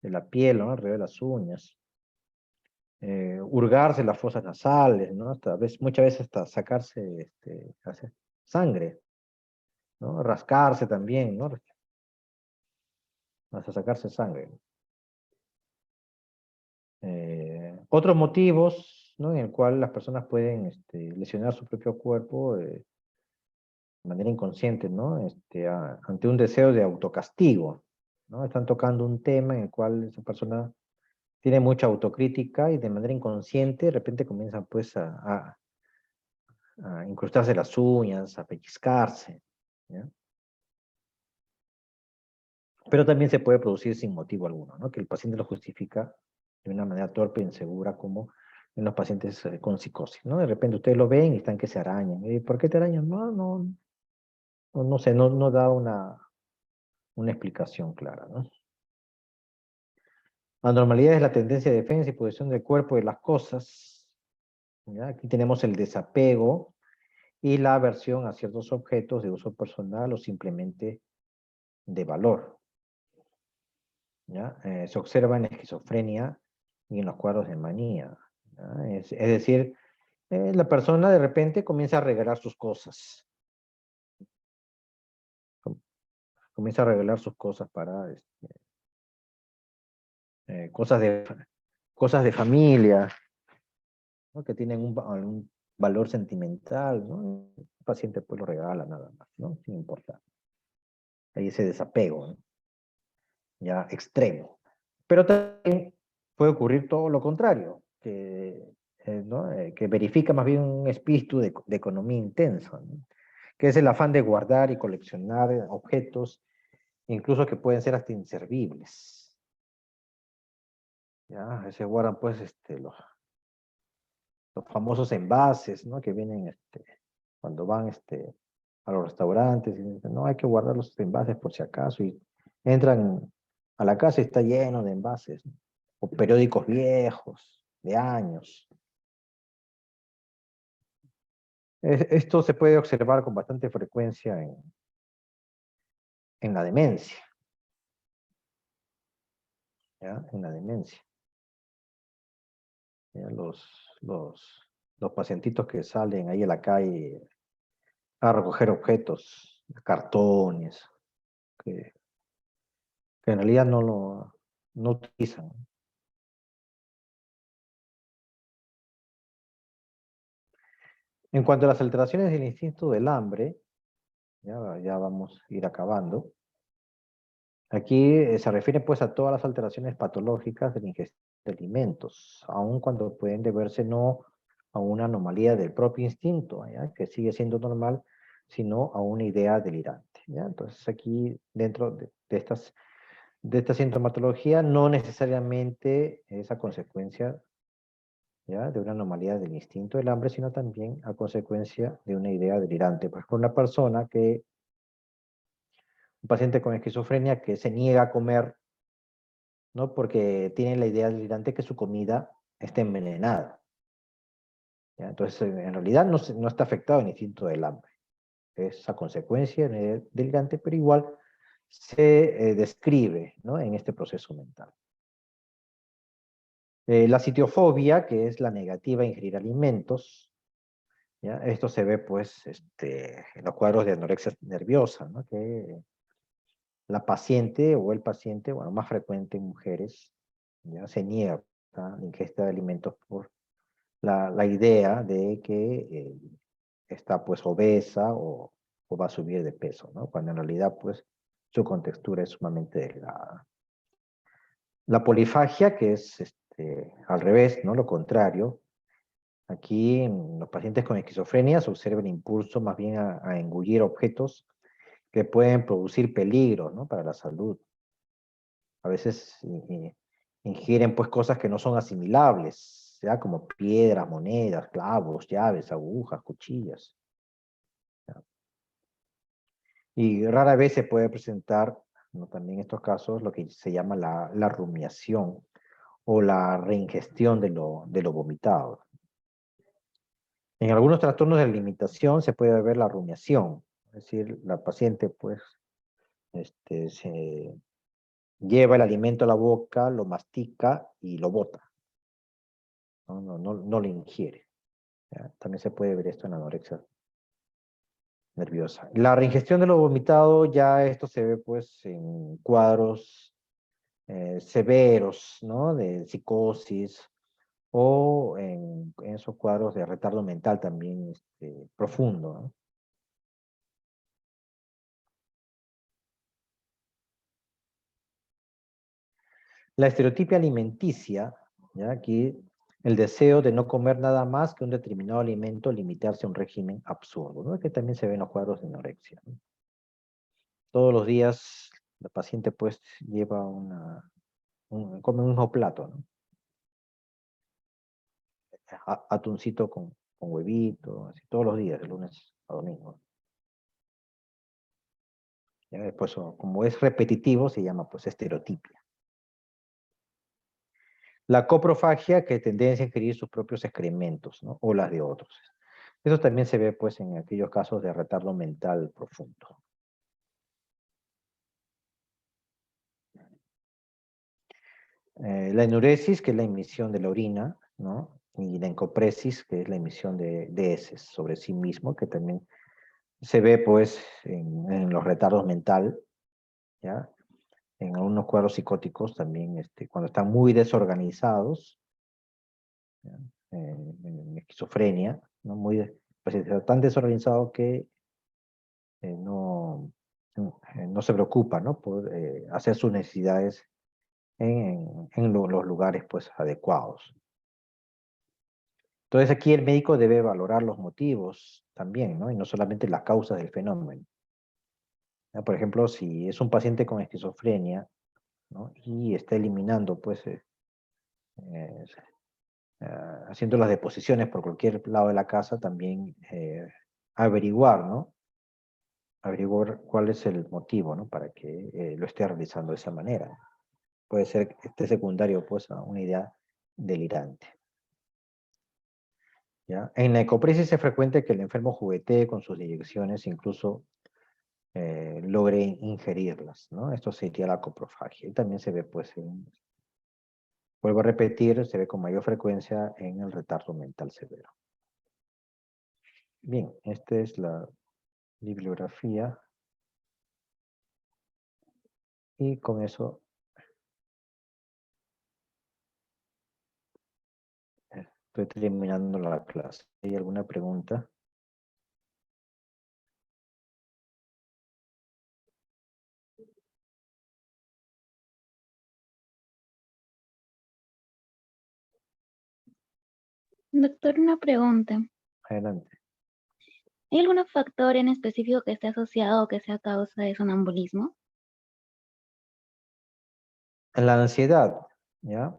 de la piel, ¿no? Alrededor de las uñas. Hurgarse las fosas nasales, ¿no? Muchas veces hasta sacarse hacer sangre, ¿no? Rascarse también, ¿no? Hasta sacarse sangre. Otros motivos, ¿no? En el cual las personas pueden lesionar su propio cuerpo de manera inconsciente, ¿no? Ante un deseo de autocastigo, ¿no? Están tocando un tema en el cual esa persona tiene mucha autocrítica y de manera inconsciente de repente comienzan pues a incrustarse las uñas, a pellizcarse, ¿ya? Pero también se puede producir sin motivo alguno, ¿no? Que el paciente lo justifica de una manera torpe e insegura, como en los pacientes con psicosis, ¿no? De repente ustedes lo ven y están que se arañan. ¿Y por qué te arañan? No sé, no da una explicación clara, ¿no? Anormalidad es la tendencia de defensa y posesión del cuerpo y de las cosas, ¿ya? Aquí tenemos el desapego y la aversión a ciertos objetos de uso personal o simplemente de valor, ¿ya? Se observa en esquizofrenia y en los cuadros de manía, ¿ya? Es decir, la persona de repente comienza a regalar sus cosas, comienza a regalar sus cosas para cosas de familia, ¿no? Que tienen algún valor sentimental, ¿no? El paciente pues lo regala nada más, ¿no? Sin importar. Hay ese desapego, ¿no? Ya extremo. Pero también puede ocurrir todo lo contrario, ¿no? Que verifica más bien un espíritu de economía intensa, ¿no? Que es el afán de guardar y coleccionar objetos, incluso que pueden ser hasta inservibles. Ya, se guardan pues los famosos envases, ¿no? Que vienen cuando van a los restaurantes y dicen, no, hay que guardar los envases por si acaso, y entran a la casa y está lleno de envases, ¿no? O periódicos viejos, de años. Esto se puede observar con bastante frecuencia en la demencia, ¿ya? En la demencia. ¿Ya? Los pacientitos que salen ahí a la calle a recoger objetos, cartones, que, que en realidad no utilizan. En cuanto a las alteraciones del instinto del hambre, ya vamos a ir acabando. Aquí se refiere pues a todas las alteraciones patológicas de la ingestión de alimentos, aun cuando pueden deberse no a una anomalía del propio instinto, ¿ya? Que sigue siendo normal, sino a una idea delirante, ¿ya? Entonces aquí dentro de esta sintomatología no necesariamente es a consecuencia, ¿ya? De una anomalía del instinto del hambre, sino también a consecuencia de una idea delirante. Pues con una persona un paciente con esquizofrenia que se niega a comer, ¿no? Porque tiene la idea delirante que su comida está envenenada, ¿ya? Entonces, en realidad no está afectado el instinto del hambre. Es a consecuencia de una idea delirante, pero igual se describe, ¿no? En este proceso mental. La sitiofobia, que es la negativa a ingerir alimentos, ¿ya? Esto se ve pues en los cuadros de anorexia nerviosa, ¿no? Que la paciente o el paciente, bueno, más frecuente en mujeres, ¿ya? Se niega a la ingesta de alimentos por la idea de que está pues obesa o va a subir de peso, ¿no? Cuando en realidad pues su contextura es sumamente delgada. La polifagia, que es al revés, ¿no? Lo contrario. Aquí en los pacientes con esquizofrenia se observa el impulso más bien a engullir objetos que pueden producir peligro, ¿no? Para la salud. A veces ingieren pues cosas que no son asimilables, ¿ya? Como piedras, monedas, clavos, llaves, agujas, cuchillas, ¿ya? Y rara vez se puede presentar, ¿no? También en estos casos, lo que se llama la rumiación o la reingestión de lo vomitado. En algunos trastornos de alimentación se puede ver la rumiación, es decir, la paciente pues se lleva el alimento a la boca, lo mastica y lo bota, no lo ingiere, ¿ya? También se puede ver esto en la anorexia nerviosa. La reingestión de lo vomitado, ya esto se ve pues en cuadros severos, ¿no? De psicosis o en esos cuadros de retardo mental también profundo, ¿no? La estereotipia alimenticia, ¿ya? Aquí el deseo de no comer nada más que un determinado alimento, limitarse a un régimen absurdo, ¿no? Que también se ve en los cuadros de anorexia, ¿no? Todos los días la paciente pues lleva come un mismo plato, ¿no? Atuncito con huevito, así, todos los días, de lunes a domingo. ¿Ya? Después, como es repetitivo, se llama pues estereotipia. La coprofagia, que tendencia a ingerir sus propios excrementos, ¿no? O las de otros. Eso también se ve pues en aquellos casos de retardo mental profundo. La enuresis, que es la emisión de la orina, ¿no? Y la encopresis, que es la emisión de heces sobre sí mismo, que también se ve pues en los retardos mental, ¿ya? en algunos cuadros psicóticos también, cuando están muy desorganizados, ¿ya? En esquizofrenia, ¿no? Pues está tan desorganizado que no se preocupa, ¿no? Por hacer sus necesidades en los lugares pues adecuados. Entonces aquí el médico debe valorar los motivos también, ¿no? Y no solamente las causas del fenómeno. ¿Ya? Por ejemplo, si es un paciente con esquizofrenia, ¿no? Y está eliminando, pues, eh, haciendo las deposiciones por cualquier lado de la casa, también averiguar, ¿no? Averiguar cuál es el motivo, ¿no? Para que lo esté realizando de esa manera. Puede ser que esté secundario, pues, a una idea delirante. ¿Ya? En la ecopresis es frecuente que el enfermo juguetee con sus inyecciones, incluso logre ingerirlas, ¿no? Esto sería la coprofagia. Y también se ve, pues, vuelvo a repetir, se ve con mayor frecuencia en el retardo mental severo. Bien, esta es la bibliografía. Y con eso estoy terminando la clase. ¿Hay alguna pregunta? Doctor, una pregunta. Adelante. ¿Hay algún factor en específico que esté asociado o que sea causa de sonambulismo? En la ansiedad, ¿ya?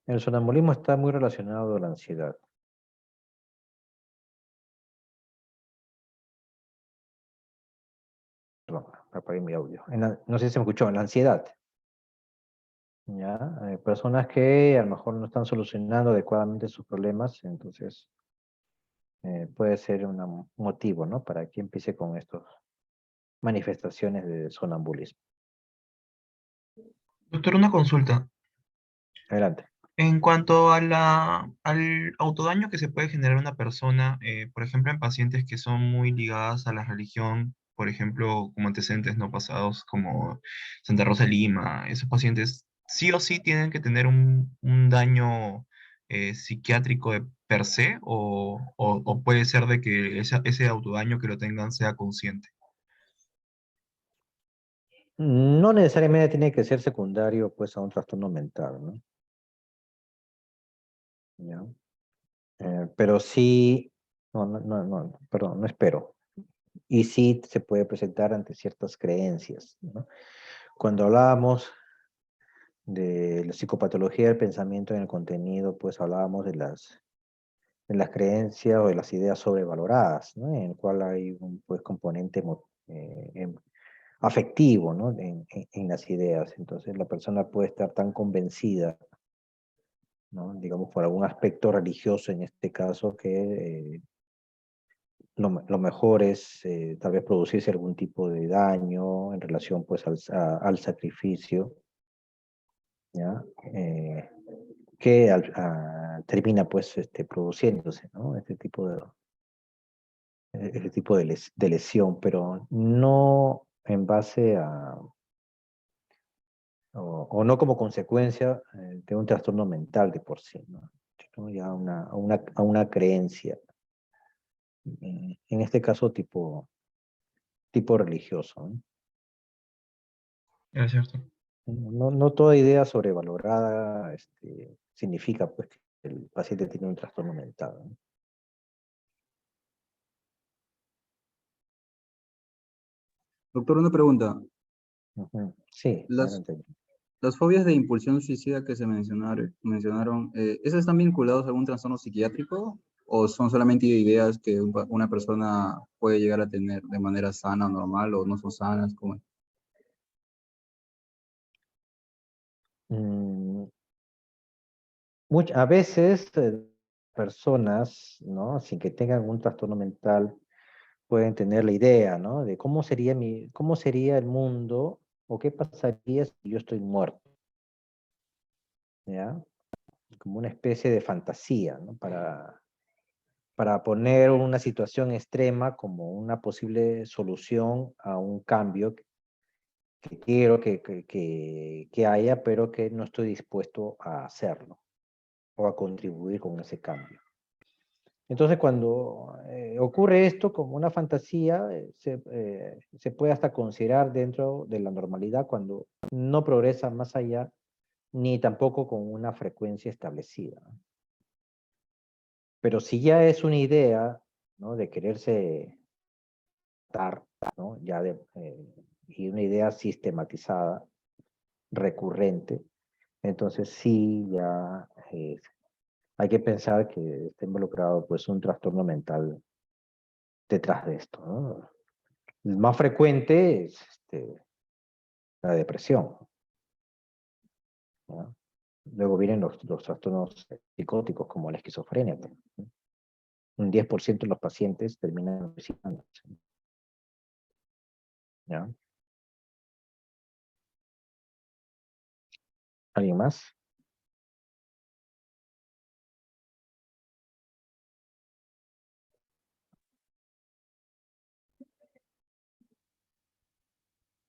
El sonambulismo está muy relacionado a la ansiedad. Perdón, apagué mi audio. No sé si se me escuchó, en la ansiedad. ¿Ya? Hay personas que a lo mejor no están solucionando adecuadamente sus problemas, entonces puede ser un motivo, ¿no? Para que empiece con estas manifestaciones de sonambulismo. Doctor, una consulta. Adelante. En cuanto a al autodaño que se puede generar una persona, por ejemplo, en pacientes que son muy ligadas a la religión, por ejemplo, como antecedentes no pasados, como Santa Rosa de Lima, esos pacientes sí o sí tienen que tener un daño psiquiátrico de per se, o puede ser de que ese autodaño que lo tengan sea consciente. No necesariamente tiene que ser secundario, pues, a un trastorno mental, ¿no? ¿Ya? Pero sí, perdón, no espero. Y sí se puede presentar ante ciertas creencias, ¿no? Cuando hablábamos de la psicopatología del pensamiento en el contenido, pues hablábamos de las creencias o de las ideas sobrevaloradas, ¿no? En el cual hay un pues, componente afectivo, ¿no? En las ideas. Entonces la persona puede estar tan convencida, ¿no? Digamos, por algún aspecto religioso en este caso, que lo mejor es tal vez producirse algún tipo de daño en relación pues al sacrificio, ¿ya? Que termina pues produciéndose, ¿no? Este tipo de lesión, pero no en base a, o no como consecuencia de un trastorno mental de por sí, ¿no? Sino ya a una creencia, en este caso tipo religioso, ¿no? ¿Es cierto? No toda idea sobrevalorada significa pues, que el paciente tiene un trastorno mental, ¿no? Doctor, una pregunta. Ujú. Sí, Las, adelante. las fobias de impulsión suicida que se mencionaron, ¿esas están vinculadas a algún trastorno psiquiátrico o son solamente ideas que una persona puede llegar a tener de manera sana, normal o no son sanas? Como... Mm, a veces personas, ¿no? Sin que tengan un trastorno mental, pueden tener la idea, ¿no? De cómo sería el mundo o qué pasaría si yo estoy muerto, ¿ya? Como una especie de fantasía, ¿no? Para poner una situación extrema como una posible solución a un cambio que quiero que haya, pero que no estoy dispuesto a hacerlo o a contribuir con ese cambio. Entonces, cuando ocurre esto como una fantasía, se puede hasta considerar dentro de la normalidad cuando no progresa más allá, ni tampoco con una frecuencia establecida. Pero si ya es una idea, ¿no?, de quererse dar, ¿no?, ya y una idea sistematizada, recurrente, entonces sí ya hay que pensar que está involucrado pues un trastorno mental detrás de esto, ¿no? El más frecuente es la depresión, ¿no? Luego vienen los trastornos psicóticos como la esquizofrenia, ¿no? Un 10% de los pacientes terminan suicidándose, ¿ya? ¿Alguien más?